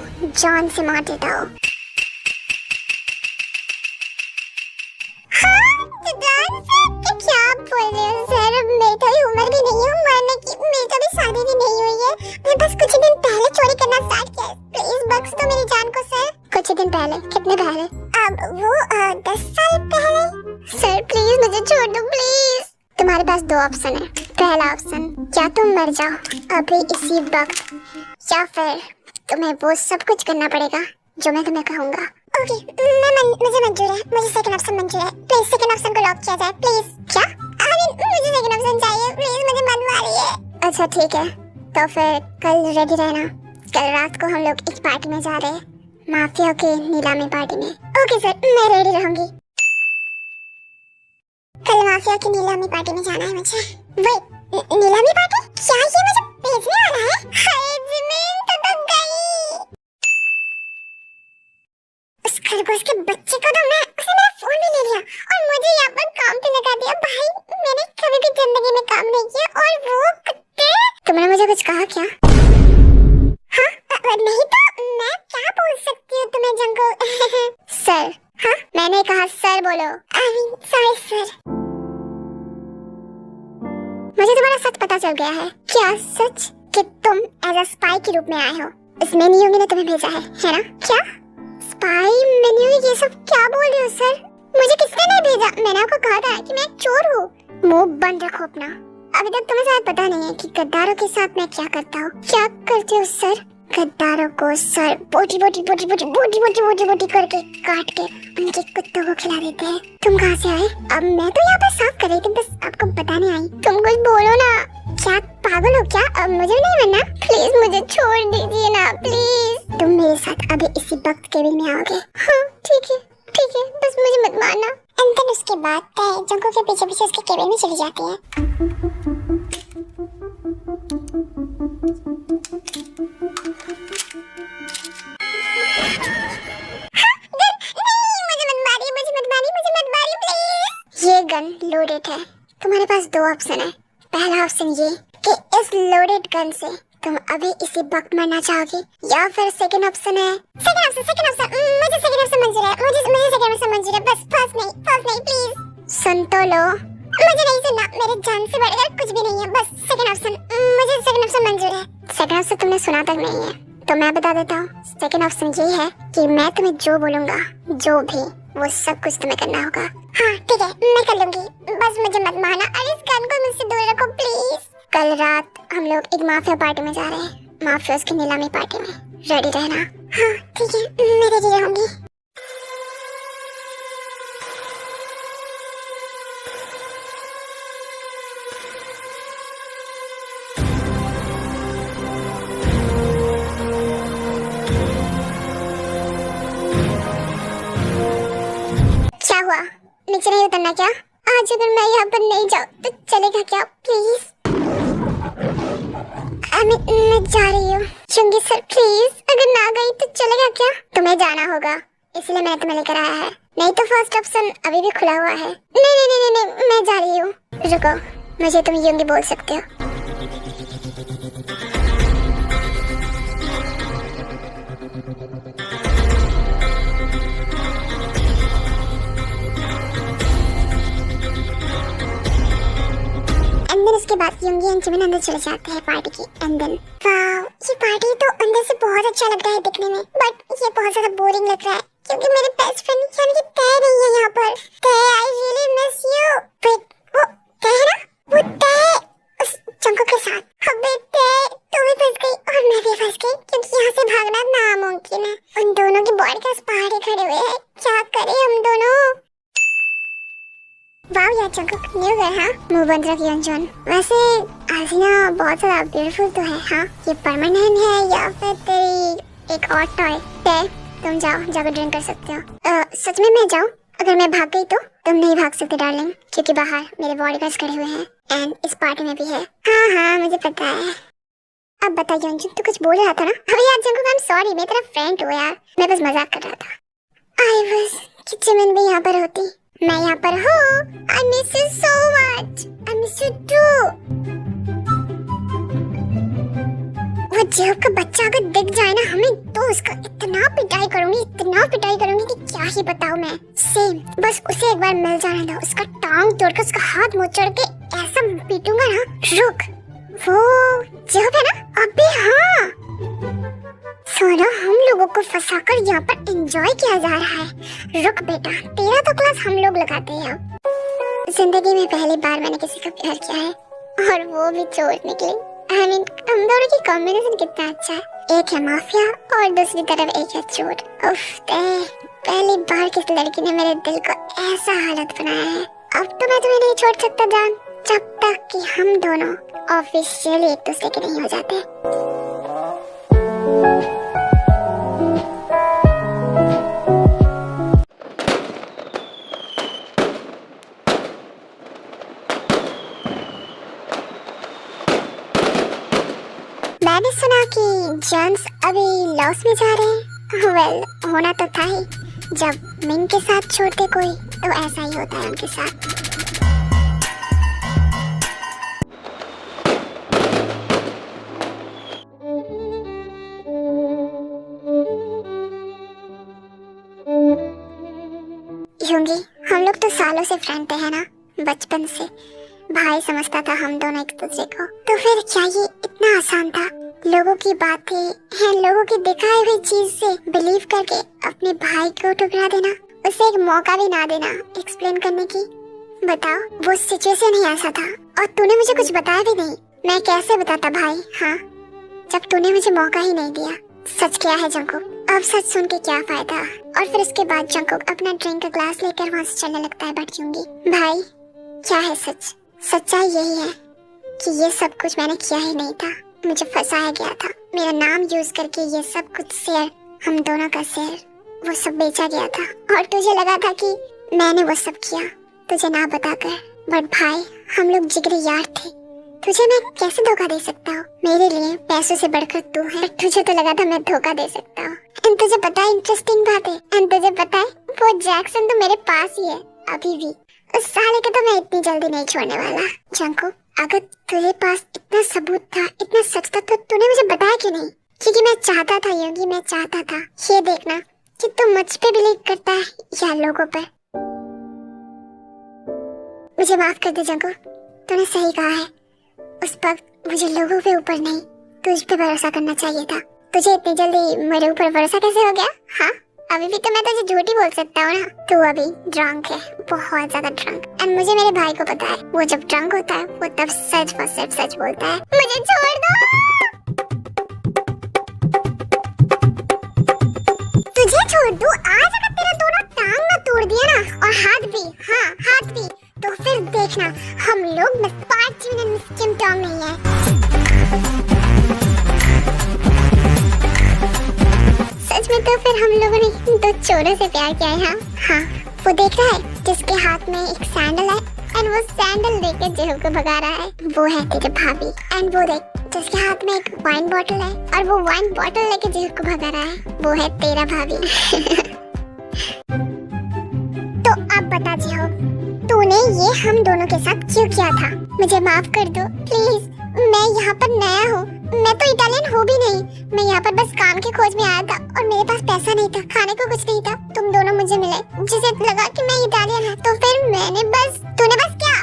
जॉन से मार देता हूँ। क्या बोल रहे हो सर? मेरी थोड़ी उम्र भी नहीं है मरने की, मेरी तो अभी शादी भी नहीं हुई है, मैं बस कुछ दिन पहले चोरी करना स्टार्ट किया। प्लीज बख्श दो मेरी जान को सर। कुछ दिन पहले? कितने पहले? अब वो 10 साल पहले। सर प्लीज मुझे छोड़ दो प्लीज। तुम्हारे पास दो ऑप्शन है। पहला ऑप्शन, या तुम मर जाओ अभी इसी वक्त, या फिर तुम्हें वो सब कुछ करना पड़ेगा जो मैं तुम्हें कहूँगा। ओके, मुझे मंजूर है, मुझे सेकंड ऑप्शन मंजूर है। प्लीज सेकंड ऑप्शन को लॉक किया जाए प्लीज। क्या? मुझे सेकंड ऑप्शन चाहिए प्लीज, मुझे मन मारिए। अच्छा ठीक है, तो फिर कल रेडी रहना। कल रात को हम लोग एक पार्टी में जा रहे हैं, माफिया की नीलामी पार्टी में। ओके सर, मैं रेडी रहूंगी। कल माफिया की नीलामी पार्टी में जाना है मुझे। वेट, नीलामी पार्टी? क्या ये मुझे भेजने आ रहा है? हाय जिमिन तो गई। उस खरगोश के बच्चे को तो उसने मेरा फोन भी ले लिया और मुझे यहाँ पर काम पे लगा दिया। भाई मैंने कभी भी जिंदगी में काम नहीं किया। और वो कुत्ते, तुमने मुझे कुछ कहा क्या? हाँ नहीं तो मैं क्या बोल सकती हूँ तुम्हें जंगो? सर। हाँ मैंने कहा सर बोलो। Sorry sir. मुझे तुम्हारा सच पता चल गया है। क्या सच? कि तुम एज अ स्पाई के रूप में आए हो। इसमें नियोगी ने तुम्हें भेजा है ना? क्या स्पाई मेन्यू ये सब क्या बोल रहे हो सर? मुझे किसने नहीं भेजा? मैंने आपको कहा था कि मैं एक चोर हूँ। मुंह बंद रखो अपना। अभी तक तुम्हें शायद पता नहीं है कि गद्दारों के साथ मैं क्या करता हूँ। क्या करते हो सर? गद्दारों को सर बोटी बोटी बोटी बोटी बोटी बोटी बोटी बोटी करके काट के उनके कुत्तों को खिला देते हैं। तुम कहाँ से आए? अब मैं तो यहाँ पर साफ कर रही थी, बस आपको बताने आई। तुम कुछ बोलो ना। क्या पागल हो क्या? अब मुझे नहीं मरना। प्लीज मुझे छोड़ दीजिए ना प्लीज। तुम मेरे साथ अभी इसी वक्त केबिन में आओगे? हाँ ठीक है बस मुझे मत मारना। एंड देन उसके बाद जंगों के पीछे पीछे उसके केबिन में चली जाती है। ये गन लोडेड है। तुम्हारे पास दो ऑप्शन है। पहला ऑप्शन ये कि इस लोडेड गन से तुम अभी इसी वक्त मरना चाहोगे, या फिर सेकंड ऑप्शन है मुझे सेकंड ऑप्शन मंजूर है। मुझे सेकंड ऑप्शन मंजूर है, बस फर्स्ट नहीं प्लीज। सुन तो लो। मुझे नहीं सुनना, मेरे जान से बढ़कर कुछ भी नहीं है, बस सेकंड ऑप्शन। मुझे सेकंड ऑप्शन मंजूर है। सेकंड ऑप्शन तुमने सुना तक नहीं है तो मैं बता देता हूँ। सेकंड ऑप्शन ये है कि मैं तुम्हें जो बोलूंगा जो भी वो सब कुछ तुम्हें करना होगा। हाँ ठीक है मैं कर लूंगी, बस मुझे मत मारना और इस गन को मुझसे दूर रखो प्लीज। कल रात हम लोग एक माफिया पार्टी में जा रहे हैं, माफियाज की नीलामी पार्टी में रेडी रहना। हाँ ठीक है, मैं रेडी रहूंगी। क्या हुआ, नीचे नहीं उतरना क्या? आज अगर मैं यहाँ पर नहीं जाऊँ तो चलेगा क्या? प्लीज मैं जा रही हूँ। चुंगी सर प्लीज, अगर ना गई तो चलेगा क्या? तुम्हें जाना होगा, इसलिए मैंने तुम्हें लेकर आया है, नहीं तो फर्स्ट ऑप्शन अभी भी खुला हुआ है। नहीं नहीं नहीं नहीं, मैं जा रही हूँ। रुको, मुझे तुम युंगी बोल सकते हो। एंड देन उसके बाद युंगी एंड जिमिन अंदर चले जाते हैं पार्टी की। एंड देन वाओ, ये पार्टी तो अंदर से बहुत अच्छा लग रहा है दिखने में, बट ये बहुत ज्यादा बोरिंग लग रहा है क्योंकि मेरे बेस्ट फ्रेंड यानी कि तय नहीं है यहाँ पर। तय, I really miss you. Wait, वो तय है ना? वो तय उस चंको के साथ। अबे तय, तू भी फंस गई और मैं भी फंस गई क्योंकि यहाँ से भागना नामुमकिन है। उन दोनों की बॉडी के बाहर ही खड़े हुए हैं, क्या करें हम दोनों? वाव यार चंकुक, न्यू घर। हाँ, मुंह बंद रख योंजन। वैसे आजीना बहुत ज्यादा ब्यूटीफुल तो है। हाँ, ये परमानेंट है या फिर तेरी एक और टॉय? तय, तुम जाओ, जाकर ड्रिंक कर सकते हो। सच में मैं जाऊँ? अगर मैं भाग गई तो? तुम नहीं भाग सकते डार्लिंग, क्योंकि बाहर मेरे बॉडीगार्ड्स खड़े हुए हैं एंड इस पार्टी में भी है। हाँ हाँ, मुझे पता है। अब बता योंजन, तू कुछ बोल रहा था ना? अरे यार जंकुक, आई एम सॉरी, मैं तेरा फ्रेंड हूँ यार, मैं बस मजाक कर रहा था। आई विश कि जिमिन भी यहाँ पर होती। मैं यहाँ पर हूँ। I miss you so much. I miss you too. वो जेब का बच्चा अगर दिख जाए ना हमें तो उसका इतना पिटाई करूंगी कि क्या ही बताऊं मैं। सेम, बस उसे एक बार मिल जाने दो, उसका टांग तोड़कर उसका हाथ मोचड़ के ऐसा पीटूंगा ना। रुक, वो जेब है ना? अबे हाँ, सारा हम लोगों को फंसाकर यहाँ पर एंजॉय किया जा रहा है। रुक बेटा, तेरा तो क्लास हम लोग लगाते हैं अब। जिंदगी में पहली बार मैंने किसी का प्यार किया है और वो भी चोर निकली। I mean, हम दोनों की कॉम्बिनेशन कितना अच्छा है। एक है माफिया और दूसरी तरफ एक है चोर। उफ, पहली बार किस लड़की ने मेरे दिल को ऐसा हालत बनाया है। अब तो मैं तुम्हें नहीं छोड़ सकता जान, जब तक कि हम दोनों ऑफिशियली एक दूसरे के नहीं हो जाते। मैंने सुना कि जॉन्स अभी लॉस में जा रहे हैं। वेल, होना तो था ही, जब मिंग के साथ छोड़ते कोई तो ऐसा ही होता है उनके साथ। युंगी, हम लोग तो सालों से फ्रेंड थे है ना, बचपन से भाई समझता था हम दोनों एक दूसरे को। तो फिर क्या ये इतना आसान था? लोगों की बातें हैं, लोगों की दिखाई हुई चीज से बिलीव करके अपने भाई को ठुकरा देना, उसे एक मौका भी ना देना एक्सप्लेन करने की। बताओ, वो सिचुएशन ही ऐसा था और तूने मुझे कुछ बताया भी नहीं। मैं कैसे बताता भाई? हाँ, जब तूने मुझे मौका ही नहीं दिया। सच क्या है जंकुक? अब सच सुन के क्या फायदा? और फिर उसके बाद जंकुक अपना ड्रिंक का ग्लास लेकर वहाँ से चलने लगता है बटयूंगी। भाई, क्या है सच? सच्चाई यही है कि ये सब कुछ मैंने किया ही नहीं था, मुझे फंसाया गया था। मेरा नाम यूज करके ये सब कुछ शेयर, हम दोनों का शेयर, वो सब बेचा गया था और तुझे लगा था कि मैंने वो सब किया तुझे ना बताकर। बट भाई, हम लोग जिगरी यार थे, तुझे मैं कैसे धोखा दे सकता हूँ? मेरे लिए पैसों से बढ़कर तू है। तुझे तो लगा था मैं धोखा दे सकता हूँ। एंड तुझे पता है इंटरेस्टिंग बात है, एंड तुझे पता है वो जैक्सन तो मेरे पास ही है अभी भी। उस साले को तो मैं इतनी जल्दी नहीं छोड़ने वाला। जंकुक, अगर तुझे पास इतना सबूत था, इतना सच था, तो तूने मुझे बताया क्यों नहीं? क्योंकि मैं चाहता था योगी, मैं चाहता था ये देखना कि तू मुझ पे बिलीव करता है या लोगों पर। मुझे माफ कर दे जंकुक, तूने सही कहा है। उस वक्त मुझे लोगों पे ऊपर नहीं, तुझ पे भरोसा करना चाहिए था। तुझे इतनी जल्दी मेरे ऊपर भरोसा कैसे हो गया? हाँ, अभी भी तो मैं तुझे झूठी बोल सकता हूँ ना। तू अभी ड्रंक है, बहुत ज्यादा ड्रंक। एंड मुझे मेरे भाई को पता है, वो जब ड्रंक होता है वो तब सच बोलता है। मुझे छोड़ दो। तू आज अगर तेरा दोनों टांग ना तोड़ दिया ना और हाथ भी, हाँ हाथ भी, तो फिर देखना हम लोग मिस पार्टी में मिस किम टॉन्ग नहीं है। सच में तो फिर हम लोगों ने दो चोरों से प्यार किया है। हाँ वो देख रहा है जिसके हाथ में एक सैंडल है एंड वो सैंडल देकर जेहू को भगा रहा है, वो है तेरे भाभी। एंड वो देख जिसके हाथ में एक वाइन बॉटल है और वो वाइन बॉटल लेके जेहू को भगा रहा है, वो है तेरा भाभी। तो अब बता जेहू, तूने ये हम दोनों के साथ क्यों किया था? मुझे माफ कर दो प्लीज, मैं यहाँ पर नया हूँ, मैं तो इटालियन हूँ भी नहीं, मैं यहाँ पर बस काम की खोज में आया था और मेरे पास पैसा नहीं था, खाने को कुछ नहीं था। तुम दोनों मुझे मिले, जिसे लगा कि मैं इटालियन है, तो फिर मैंने बस, तूने बस क्या,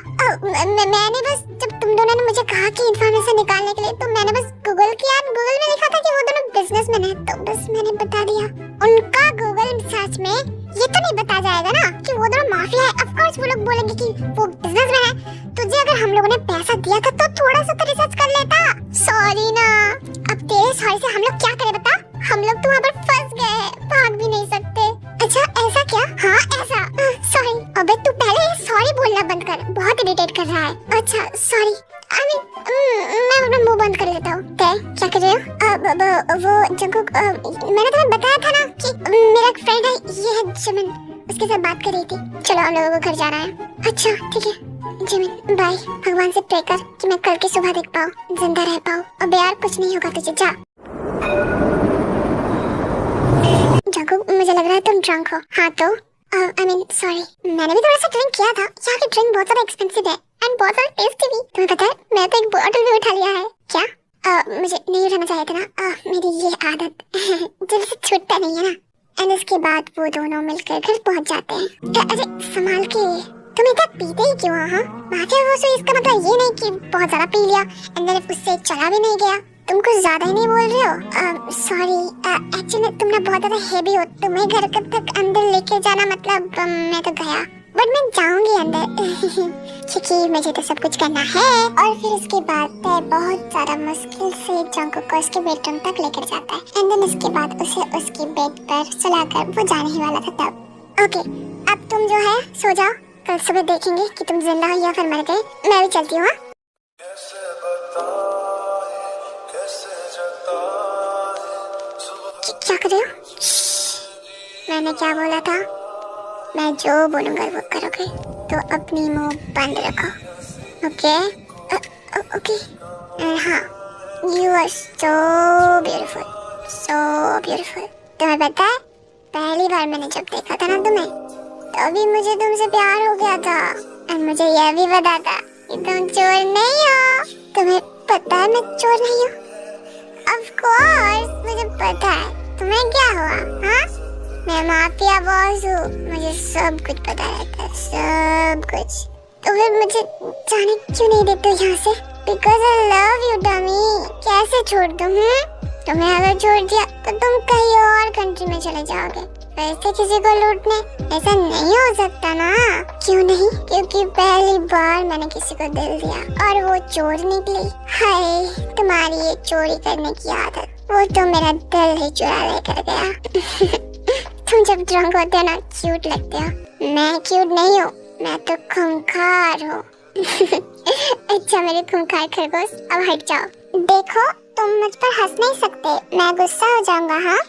मैंने बस, जब तुम दोनों ने मुझे कहा कि इन्फॉर्मेशन निकालने के लिए, तो मैंने बस गूगल किया, गूगल में लिखा था कि वो दोनों बिजनेसमैन है, तो बस मैंने बता दिया। उनका गूगल सर्च में ये तो नहीं बता जाएगा ना कि वो दोनों माफिया है। ऑफ कोर्स वो लोग बोलेंगे कि वो बिजनेसमैन है। तुझे अगर हम लोगों ने पैसा दिया था तो थोड़ा सा तो रिसर्च कर लेता। सॉरी ना, अब तेरे सॉरी से हम लोग क्या करें बता? हम लोग तो वहाँ पर फंस गए हैं, भाग भी नहीं सकते। अच्छा ऐसा क्या? हाँ ऐसा। सॉरी। अबे तू पहले सॉरी बोलना बंद कर, बहुत इरिटेट कर रहा है। अच्छा सॉरी, मैं अपना मुंह बंद कर लेता हूँ। क्या कर रहे हो? वो जंकुक, मैंने तुम्हें बताया था ना कि मेरा एक फ्रेंड है, ये है जिमिन, उसके साथ बात कर रही थी। चलो हम लोगों को घर जाना है। अच्छा ठीक है जिमिन, बाय। भगवान से प्रे कर कि मैं कल की सुबह देख पाऊँ, जिंदा रह पाऊँ। अब यार कुछ नहीं होगा तुझे, जा। जंकुक मुझे लग रहा है तुम ड्रंक हो। हाँ तो आई मीन सॉरी, मैंने भी थोड़ा सा ड्रिंक किया था। यहाँ की ड्रिंक बहुत ज्यादा एक्सपेंसिव है एंड बहुत ज्यादा टेस्टी भी। तुम्हें पता है मैं तो एक बॉटल भी उठा लिया है। क्या? मुझे नहीं उठाना चाहिए था ना, मेरी ये आदत दिल से छूटता नहीं है ना। एंड उसके बाद वो दोनों मिलकर घर पहुंच जाते हैं। अरे संभाल के, तुम इतना पीते ही क्यों? हाँ बाकी वो सो, इसका मतलब ये नहीं कि बहुत ज्यादा पी लिया एंड देन उससे चला भी नहीं गया। तुम कुछ ज्यादा ही नहीं बोल रहे हो? सॉरी एक्चुअली तुम ना बहुत ज्यादा हेवी हो, तुम्हें घर तक अंदर लेके जाना मतलब मैं तो गया, बट मैं जाऊंगी अंदर क्योंकि मुझे तो सब कुछ करना है। और फिर उसके बाद तय बहुत ज्यादा मुश्किल से जंकुक को उसके बेडरूम तक लेकर जाता है एंड देन उसके बाद उसे उसके बेड पर सुलाकर वो जाने ही वाला था तब। ओके अब तुम जो है सो जाओ, कल सुबह देखेंगे कि तुम जिंदा हो या फिर मर गए। मैं भी चलती हूँ। क्या कर रहे हो? मैंने क्या बोला था? मैं जो बोलूंगा वो करोगे, तो अपनी मुंह बंद रखो। Okay okay. हाँ you are so beautiful, so beautiful. तुम्हें पता है पहली बार मैंने जब देखा था ना तुम्हें, तभी मुझे तुमसे प्यार हो गया था। और मुझे यह भी पता था कि तुम चोर नहीं हो। तुम्हें पता है मैं चोर नहीं हूँ? ऑफ कोर्स मुझे पता है। तुम्हें क्या हुआ? हाँ मैं माफिया बॉस हूँ, मुझे सब कुछ पता रहता है, सब कुछ। तो फिर मुझे जाने क्यों नहीं देते यहाँ से? Because I love you dummy. कैसे छोड़ दूँ? तुम्हें अगर छोड़ दिया तो तुम कहीं और कंट्री में चले जाओगे, वैसे किसी को लूटने। ऐसा नहीं हो सकता ना। क्यों नहीं? क्योंकि पहली बार मैंने किसी को दिल दिया और वो चोर निकली। हाय तुम्हारी ये चोरी करने की आदत, वो तो मेरा दिल ही चुरा लेकर गया। तुम जब ड्रंक होते हो ना क्यूट लगते हो। मैं क्यूट नहीं हूँ, मैं तो खूंखार हूँ। अच्छा मेरे खूंखार खरगोश, अब हट जाओ। देखो तुम मुझ पर हंस नहीं सकते, मैं गुस्सा हो जाऊंगा। हाँ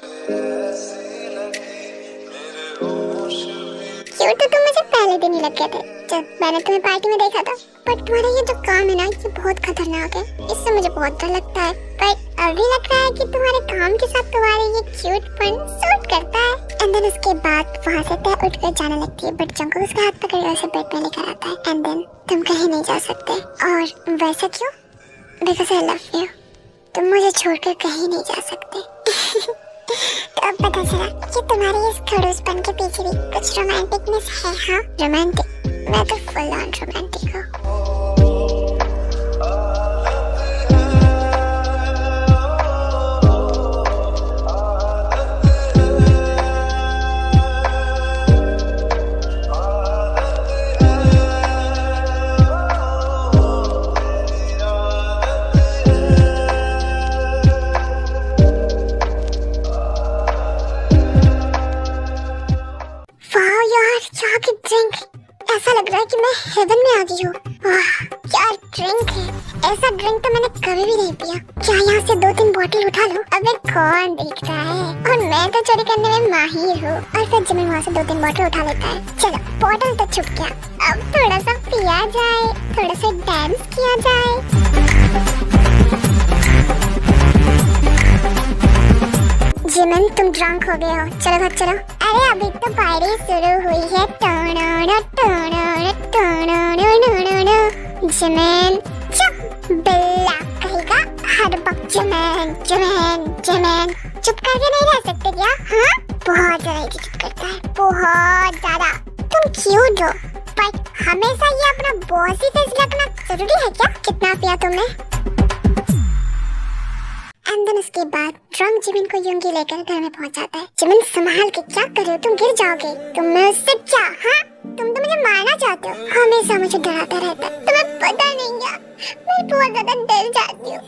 क्यूट तो तुम मुझे पहले दिन ही लग गए थे जब मैंने तुम्हें पार्टी में देखा था। बट तुम्हारा ये जो काम है ना, ये बहुत खतरनाक है, इससे मुझे बहुत डर लगता है। पर अभी लग रहा है कि तुम्हारे काम के साथ तुम्हारे ये क्यूटपन सूट करता है। एंड देन उसके बाद वहाँ से तय उठकर जाने लगती है, बट जंकुक उसका हाथ पकड़ उसे बेड पे लेकर आता है। एंड देन तुम कहीं नहीं जा सकते। और वैसा क्यों? Because I love you. तुम मुझे छोड़कर कहीं नहीं जा सकते। तो अब पता चला कि तुम्हारी इस खड़ूसपन के पीछे भी कुछ रोमांटिकनेस है। हाँ रोमांटिक, मैं तो फुल ऑन रोमांटिक हूँ। ड्रिंक, ऐसा लग रहा है कि मैं हेवन में आ गई हूँ। वाह क्या ड्रिंक है, ऐसा ड्रिंक तो मैंने कभी भी नहीं पिया। क्या यहाँ से 2-3 बॉटल उठा लूँ? अबे कौन देख रहा है, और मैं तो चोरी करने में माहिर हूँ। और फिर जिमिन वहाँ से 2-3 बॉटल उठा लेता है। चलो बॉटल तो छुप गया, अब थोड़ा सा पिया जाए, थोड़ा सा डांस किया जाए। जिमिन तुम ड्रंक हो गए हो, चलो घर चलो। अरे अभी तो पार्टी शुरू हुई है। जिमिन चुप, बिल्ला कहेगा हर वक्त जिमिन जिमिन जिमिन। चुप करके नहीं रह सकते क्या? हाँ बहुत ज्यादा इरिटेट करता है, बहुत ज्यादा। तुम क्यूट हो पर हमेशा ये अपना बॉसी फेस रखना जरूरी है क्या? कितना पिया तुमने? एंड देन उसके बाद ड्रंक जिमिन को यूंगी लेकर घर में पहुंच जाता है। जिमिन संभाल के, क्या कर रहे हो तुम? गिर जाओगे। तुम मुझसे क्या? हाँ तुम तो मुझे मारना चाहते हो, हमेशा मुझे डराता रहता है, तुम्हें पता नहीं क्या? मैं बहुत ज्यादा डर जाती हूँ,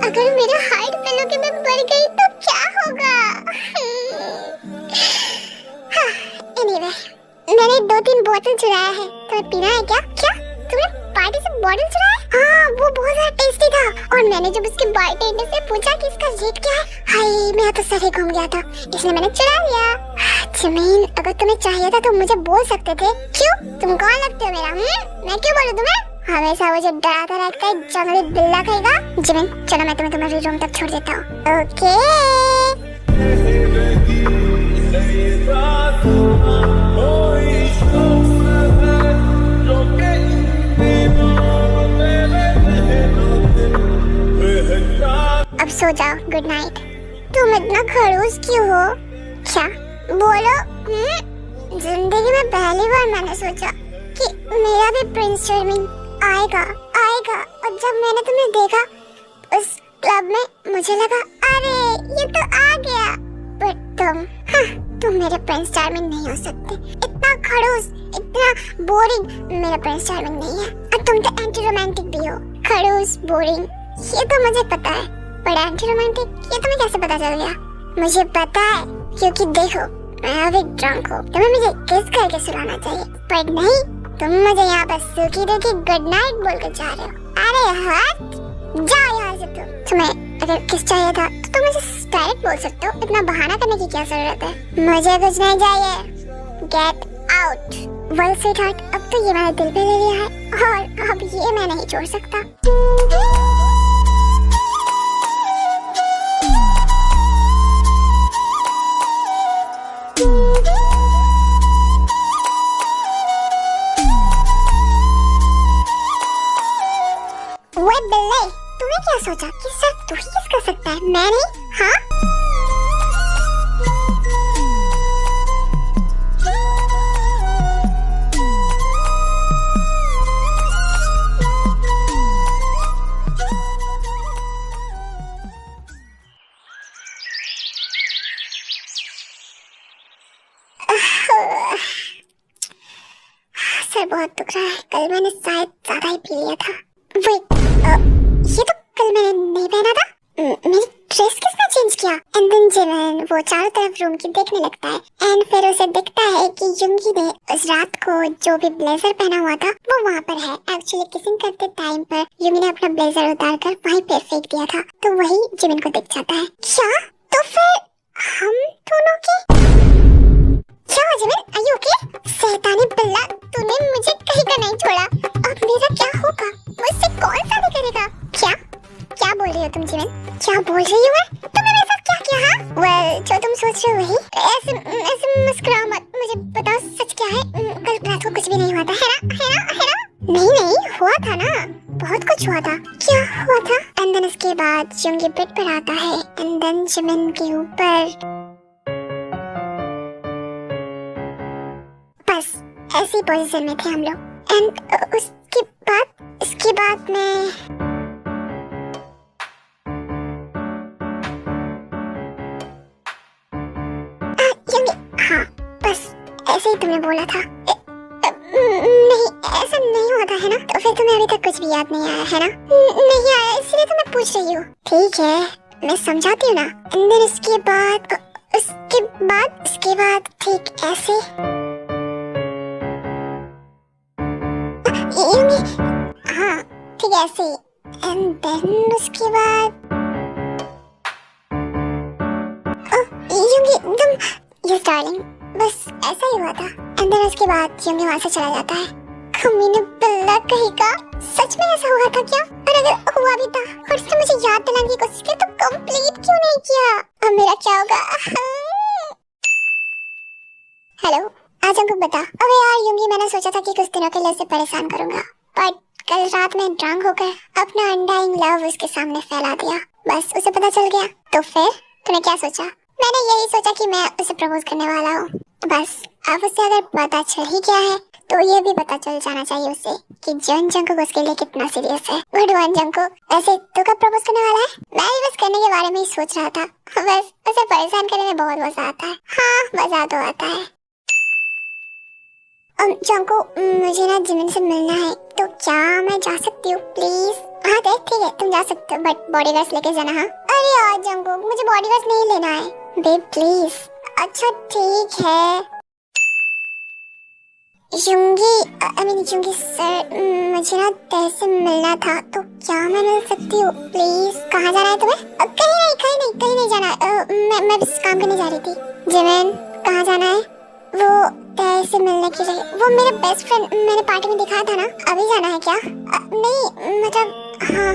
अगर मेरे हाइट पिलो के में बढ़ गई तो क्या होगा? हाँ एनीवे, मैंने 2-3 बोतल चुराया है, तुम्हें पीना है क्या? क्या तुमने पार्टी से बॉटल चुराया? हाँ वो बहुत ज्यादा टेस्टी था, और मैंने जब उसके बारटेंडर से पूछा कि इसका रेट क्या है, हाय मेरा तो सर ही घूम गया था, इसलिए मैंने चुरा लिया। जिमिन अगर तुम्हें चाहिए था तो मुझे बोल सकते थे। क्यों? तुम कौन लगते हो मेरा? मैं क्यों बोलूं तुम्हें? हमेशा मुझे डराता रहता है जंगली बिल्ला कहेगा। जिमिन चलो मैं तुम्हें तुम्हारे रूम तक छोड़ देता हूँ। ओके अब सो जाओ, गुड नाइट। तुम इतना खड़ूस क्यों हो? क्या बोलो? जिंदगी में पहली बार मैंने सोचा कि मेरा भी प्रिंस चार्मिंग आएगा। और जब मैंने तुम्हें देखा उस क्लब में मुझे लगा अरे ये तो आ गया, पर तुम मेरे प्रिंस चार्मिंग नहीं हो सकते। इतना खड़ूस, इतना बोरिंग मेरा प्रिंस चार्मिंग नहीं है। और तुम तो एंटी रोमांटिक भी हो। खड़ूस, बोरिंग ये तो मुझे पता है, पर एंटी रोमांटिक ये तुम्हें कैसे पता चल गया? मुझे पता है क्योंकि देखो मैं अभी ड्रंक हूँ, तुम्हें मुझे किस करके सुलाना चाहिए, पर नहीं तुम मुझे यहाँ पर सूखी देखी गुड नाइट बोल के जा रहे हो। अरे हट जाओ यहाँ से। तुम्हें अगर किस चाहिए था तो तुम मुझे डायरेक्ट बोल सकते हो, इतना बहाना करने की क्या जरूरत है? मुझे कुछ नहीं चाहिए, गेट आउट। वेल स्वीटहार्ट, अब तो ये मैंने दिल पे ले लिया है और अब ये मैं नहीं छोड़ सकता। वो बिल्ले, तूने क्या सोचा कि सिर्फ तू ही किस कर सकता है, मैं नहीं? हाँ सर बहुत दुख रहा है, कल मैंने शायद ज्यादा ही पी लिया था। वेट, ये तो कल मैंने नहीं पहना था। मेरी ड्रेस किसने चेंज किया? एंड देन जिमिन वो चारों तरफ रूम की देखने लगता है एंड फिर उसे दिखता है कि युंगी ने उस रात को जो भी ब्लेजर पहना हुआ था वो वहाँ पर है। एक्चुअली किसिंग करते टाइम पर युंगी ने अपना ब्लेजर उतारकर वहीं पे फेंक दिया था, तो वही जिमिन को दिख जाता है। क्या? तो फिर हम दोनों की क्या हुआ जिमिन? Are you okay? शैतानी बिल्ला, तूने मुझे कहीं का नहीं छोड़ा, अब मेरा क्या होगा? मुझसे कौन शादी करेगा? क्या बोल रही हो तुम जिमिन? क्या बोल रही हो? तुमने मेरे साथ क्या किया? हाँ वेल जो तुम सोच रहे हो वही। ऐसे मुस्कुराओ मत, मुझे बताओ सच क्या है? कल रात को कुछ भी नहीं हुआ था, है ना? नहीं हुआ था ना, बहुत कुछ हुआ था। क्या हुआ था? एंड देन उसके बाद युंगी बेड पर आता है एंड देन जिमिन के ऊपर बस ऐसी पोजीशन में थे हम लोग। एंड उसके बाद मैं हाँ बस ऐसे ही तुमने बोला था। नहीं ऐसा नहीं हुआ था, है ना? तो फिर तुम्हें अभी तक कुछ भी याद नहीं आया है ना? नहीं आया, इसलिए तो मैं पूछ रही हूँ। ठीक है मैं समझाती हूँ ना। एंड देन उसके बाद ठीक ऐसे यूंगी, हाँ ठीक है ऐसे ही। एंड देन उसके बाद यूंगी तुम, यस डार्लिंग, बस ऐसा ही हुआ था। एंड देन उसके बाद यूंगी वहां से चला जाता है। कमीने बिल्ला कहीं का, सच में ऐसा हुआ था क्या? और अगर हुआ भी था और उसने मुझे याद दिलाने की कोशिश की तो कंप्लीट क्यों नहीं किया? अब मेरा क्या होगा? हेलो, आज हमको बता। अबे यार यूंगी, मैंने सोचा था कि कुछ दिनों के लिए उसे परेशान करूंगा, बट कल रात में ड्रंक होकर अपना अनडाइंग लव उसके सामने फैला दिया। बस उसे पता चल गया। तो फिर तूने क्या सोचा? मैंने यही सोचा कि मैं उसे प्रपोज करने वाला हूँ। बस अब उसे अगर पता चल ही गया है तो ये भी पता चल जाना चाहिए उसे कि जॉन जंकुक उसके लिए कितना सीरियस है। गुड वन जंकुक, वैसे तू कब प्रपोज करने वाला है? मैं भी बस करने के बारे में ही सोच रहा था। बस उसे परेशान करने में बहुत मजा आता है। हाँ मजा तो आता है। जंकुक, मुझे ना जिमिन से मिलना है, तो क्या मैं जा सकती हूँ प्लीज? हाँ ठीक है तुम जा सकते हो, बट बॉडीगार्ड्स लेके जाना। हाँ अरे यार जंकुक, मुझे बॉडीगार्ड्स नहीं लेना है बेब प्लीज। अच्छा ठीक है। यूंगी सर, मुझे ना तेरे से मिलना था, तो क्या मैं मिल सकती हूँ प्लीज? कहाँ जाना है तुम्हें? कहीं नहीं जाना। मैं बस काम करने जा रही थी। जिमिन कहाँ जाना है? वो तेरे से मिलने के लिए। वो मेरा बेस्ट फ्रेंड मैंने पार्टी में दिखाया था ना, अभी जाना है क्या? नहीं मतलब हाँ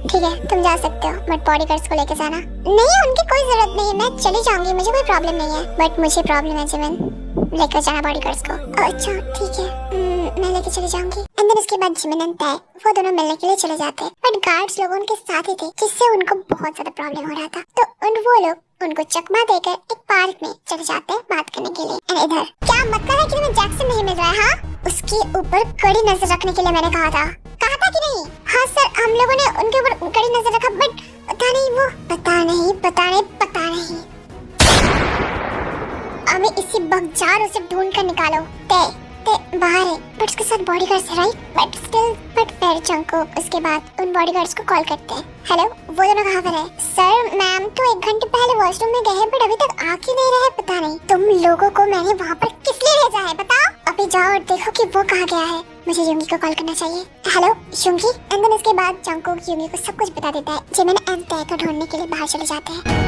ठीक है तुम जा सकते हो, बट बॉडीगार्ड्स को लेके जाना। नहीं उनकी कोई जरूरत नहीं है, मैं चली जाऊंगी, मुझे कोई प्रॉब्लम नहीं है। बट मुझे प्रॉब्लम है जिमिन, लेकर जाना बॉडीगार्ड्स को। अच्छा ठीक है मैं लेके चली जाऊंगी। एंड देन उसके बाद जिमिन एंड तय वो दोनों मिलने के लिए चले जाते हैं, बट गार्ड्स लोग उनके साथ ही थे, जिससे उनको बहुत ज्यादा प्रॉब्लम हो रहा था। तो वो लोग उनको चकमा देकर एक पार्क में चले जाते हैं बात करने के लिए। एंड इधर क्या मतलब है कि तुम्हें जैक्सन नहीं मिल रहा है? हाँ उसके ऊपर कड़ी नजर रखने के लिए मैंने कहा था कि नहीं? हाँ सर हम लोगों ने उनके ऊपर कड़ी नजर रखा, बट पता नहीं हमें इसी बगजार उसे ढूंढ कर निकालो। ते बाहर है बट उसके साथ बॉडीगार्ड्स है राइट? बट फिर जंकुक उसके बाद उन बॉडीगार्ड्स को कॉल करते हैं। हेलो वो दोनों कहाँ पर है? सर मैम तो 1 घंटे पहले वॉशरूम में गए हैं, बट अभी तक आ क्यों नहीं रहे पता नहीं। तुम लोगों को मैंने वहाँ पर किस लिए भेजा है बताओ? अभी जाओ और देखो कि वो कहाँ गया है। मुझे यूंगी को कॉल करना चाहिए। हेलो यूंगी। एंड देन उसके बाद जंकुक यूंगी को सब कुछ बता देता है। जिमिन एंड तय को ढूंढने के लिए बाहर चले जाते हैं।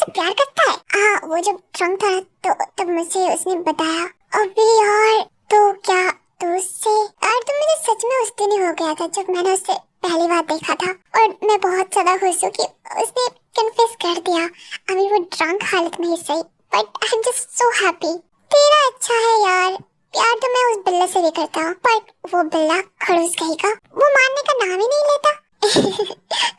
प्यार करता है? हाँ वो जब ड्रंक था तो तब मुझे उसने बताया। अबे यार तो क्या तू उससे? यार तुम मुझे सच में उस दिन ही हो गया था जब मैंने उससे पहली बार देखा था, और मैं बहुत ज्यादा खुश हूँ कि उसने कन्फेस कर दिया। अभी वो ड्रंक हालत में ही सही, but I am just so happy. तेरा अच्छा है यार, प्यार तो मैं उस बिल्ला से भी करता हूँ, बट वो बिल्ला खड़ूस कहेगा, वो मानने का नाम ही नहीं लेता।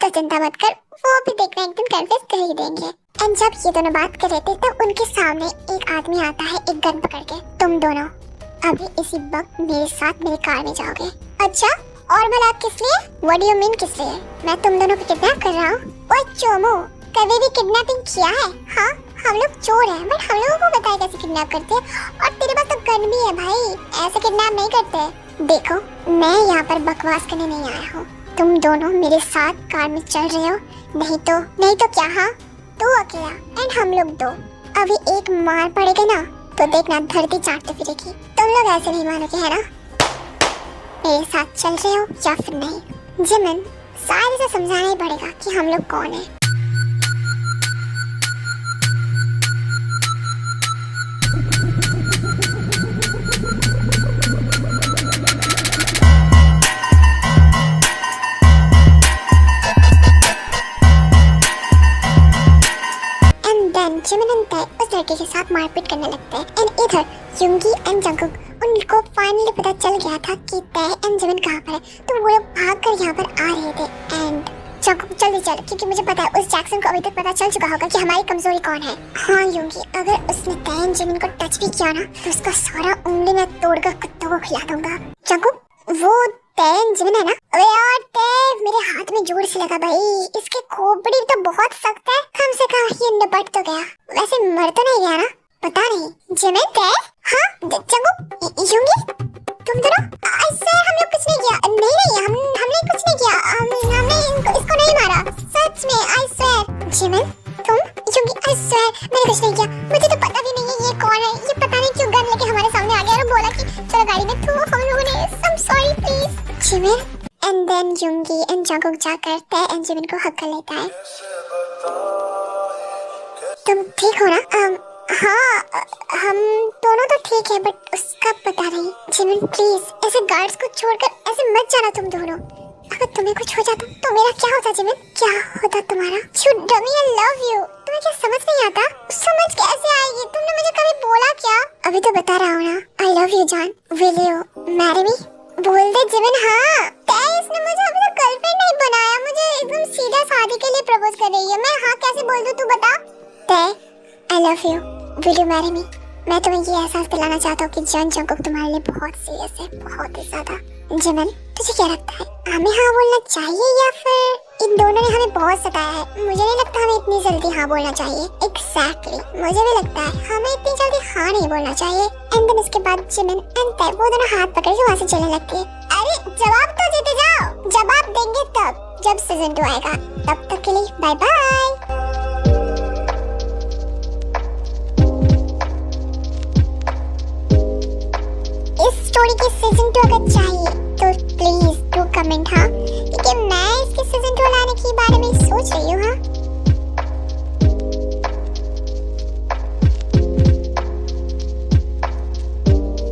तो चिंता मत कर, वो भी देखना एक दिन कन्फेस कर ही देंगे। एंड जब ये दोनों बात कर रहे थे तब उनके सामने एक आदमी आता है एक गन पकड़ के। तुम दोनों अभी इसी वक्त मेरे साथ मेरी कार में जाओगे। अच्छा और भला किस लिए? व्हाट डू यू मीन किस लिए? मैं तुम दोनों को किडनैप कर रहा हूँ? ओए चोमो, कभी भी किडनैपिंग किया है? हाँ हम लोग चोर हैं, बट हम लोगों को बताया कैसे किडनैप करते हैं। और तेरे पास तो गन भी है भाई, ऐसे किडनैप नहीं करते। देखो मैं यहाँ पर बकवास करने नहीं आया हूँ, तुम दोनों मेरे साथ कार में चल रहे हो, नहीं तो क्या? हाँ तू अकेला एंड हम लोग दो। अभी एक मार पड़ेगा ना तो देखना धरती चाटते फिरेगी। तुम लोग ऐसे नहीं मानोगे है ना? मेरे साथ चल रहे हो या फिर नहीं? जिमिन सारे से समझाना ही पड़ेगा कि हम लोग कौन है। जिमिन एंड तय उस लड़के के साथ मारपीट करने लगते हैं। एंड इधर यूंगी एंड जंकुक उनको फाइनली पता चल गया था कि तय एंड जिमिन कहाँ पर है, तो वो लोग भागकर यहाँ पर आ रहे थे। एंड जंकुक जल्दी चल, क्योंकि मुझे पता है उस जैक्सन को अभी तक पता चल चुका होगा कि हमारी कमजोरी कौन है। हाँ यूंगी, अगर उसने तय एंड जिमिन को टच भी किया ना तो उसका सारा उंगली में तोड़कर कुत्तों को खिला दूंगा। जंकुक वो तय एंड जिमिन है ना? अबे यार तय मेरे हाथ में जोर से लगा भाई, इसके खोपड़ी तो बहुत सख्त है, कम से कम ये निपट तो गया, वैसे मर तो नहीं गया ना? पता नहीं। जिमिन तय? हाँ जंकुक यूंगी तुम दोनों? सर हम लोग कुछ नहीं किया। नहीं हमने कुछ नहीं किया, हमने इसको नहीं जिमिन तुम क्योंकि आई स्वेयर मैंने कुछ नहीं किया, मुझे तो पता भी नहीं है ये कौन है। ये पता नहीं क्यों गन लेके हमारे सामने आ गया और बोला कि चलो गाड़ी में, तो हम लोगों ने I am sorry please Jimin. And then Yoongi and Jungkook जाकर तय एंड जिमिन को हक कर लेता है। तुम ठीक हो ना? हाँ हम दोनों तो ठीक है, बट उसका पता नहीं। जिमिन प्लीज ऐसे गार्ड्स को छोड़कर ऐसे मत जाना तुम दोनों। अगर तुम्हें कुछ हो जाता तो मेरा क्या होता जिमिन? क्या होता तुम्हारा? You dummy, I love you. तुम्हें क्या समझ नहीं आता? समझ कैसे आएगी? तुमने मुझे कभी बोला क्या? अभी तो बता रहा हूँ ना, आई लव यू जान। Will you marry me? बोल दे जिमिन। हाँ इसने मुझे अभी तक गर्लफ्रेंड नहीं बनाया, मुझे एकदम सीधा शादी के लिए प्रपोज कर रही है। मैं हाँ कैसे बोल दूँ, तू बता। तय I love you, will you marry me? मैं तुम्हें ये एहसास दिलाना चाहता हूँ कि जंगकुक तुम्हारे लिए बहुत सीरियस है, बहुत ही ज्यादा। जिमिन तुझे क्या लगता है, हमें हाँ बोलना चाहिए या फिर इन दोनों ने हमें बहुत सताया है? मुझे नहीं लगता हमें इतनी जल्दी हाँ बोलना चाहिए। एग्जैक्टली मुझे भी लगता है हमें इतनी जल्दी हाँ नहीं बोलना चाहिए। एंड देन इसके बाद जिमिन एंड तय वो दोनों हाथ पकड़ के वहाँ से चलने लगती है। अरे जवाब तो देते जाओ, जवाब देंगे तब जब सीजन 2 आएगा। तब तक के लिए बाय बाय। स्टोरी की सीजन 2 अगर चाहिए तो प्लीज डू कमेंट हाँ, क्योंकि मैं इसके सीजन 2 लाने के बारे में सोच रही हूँ। हाँ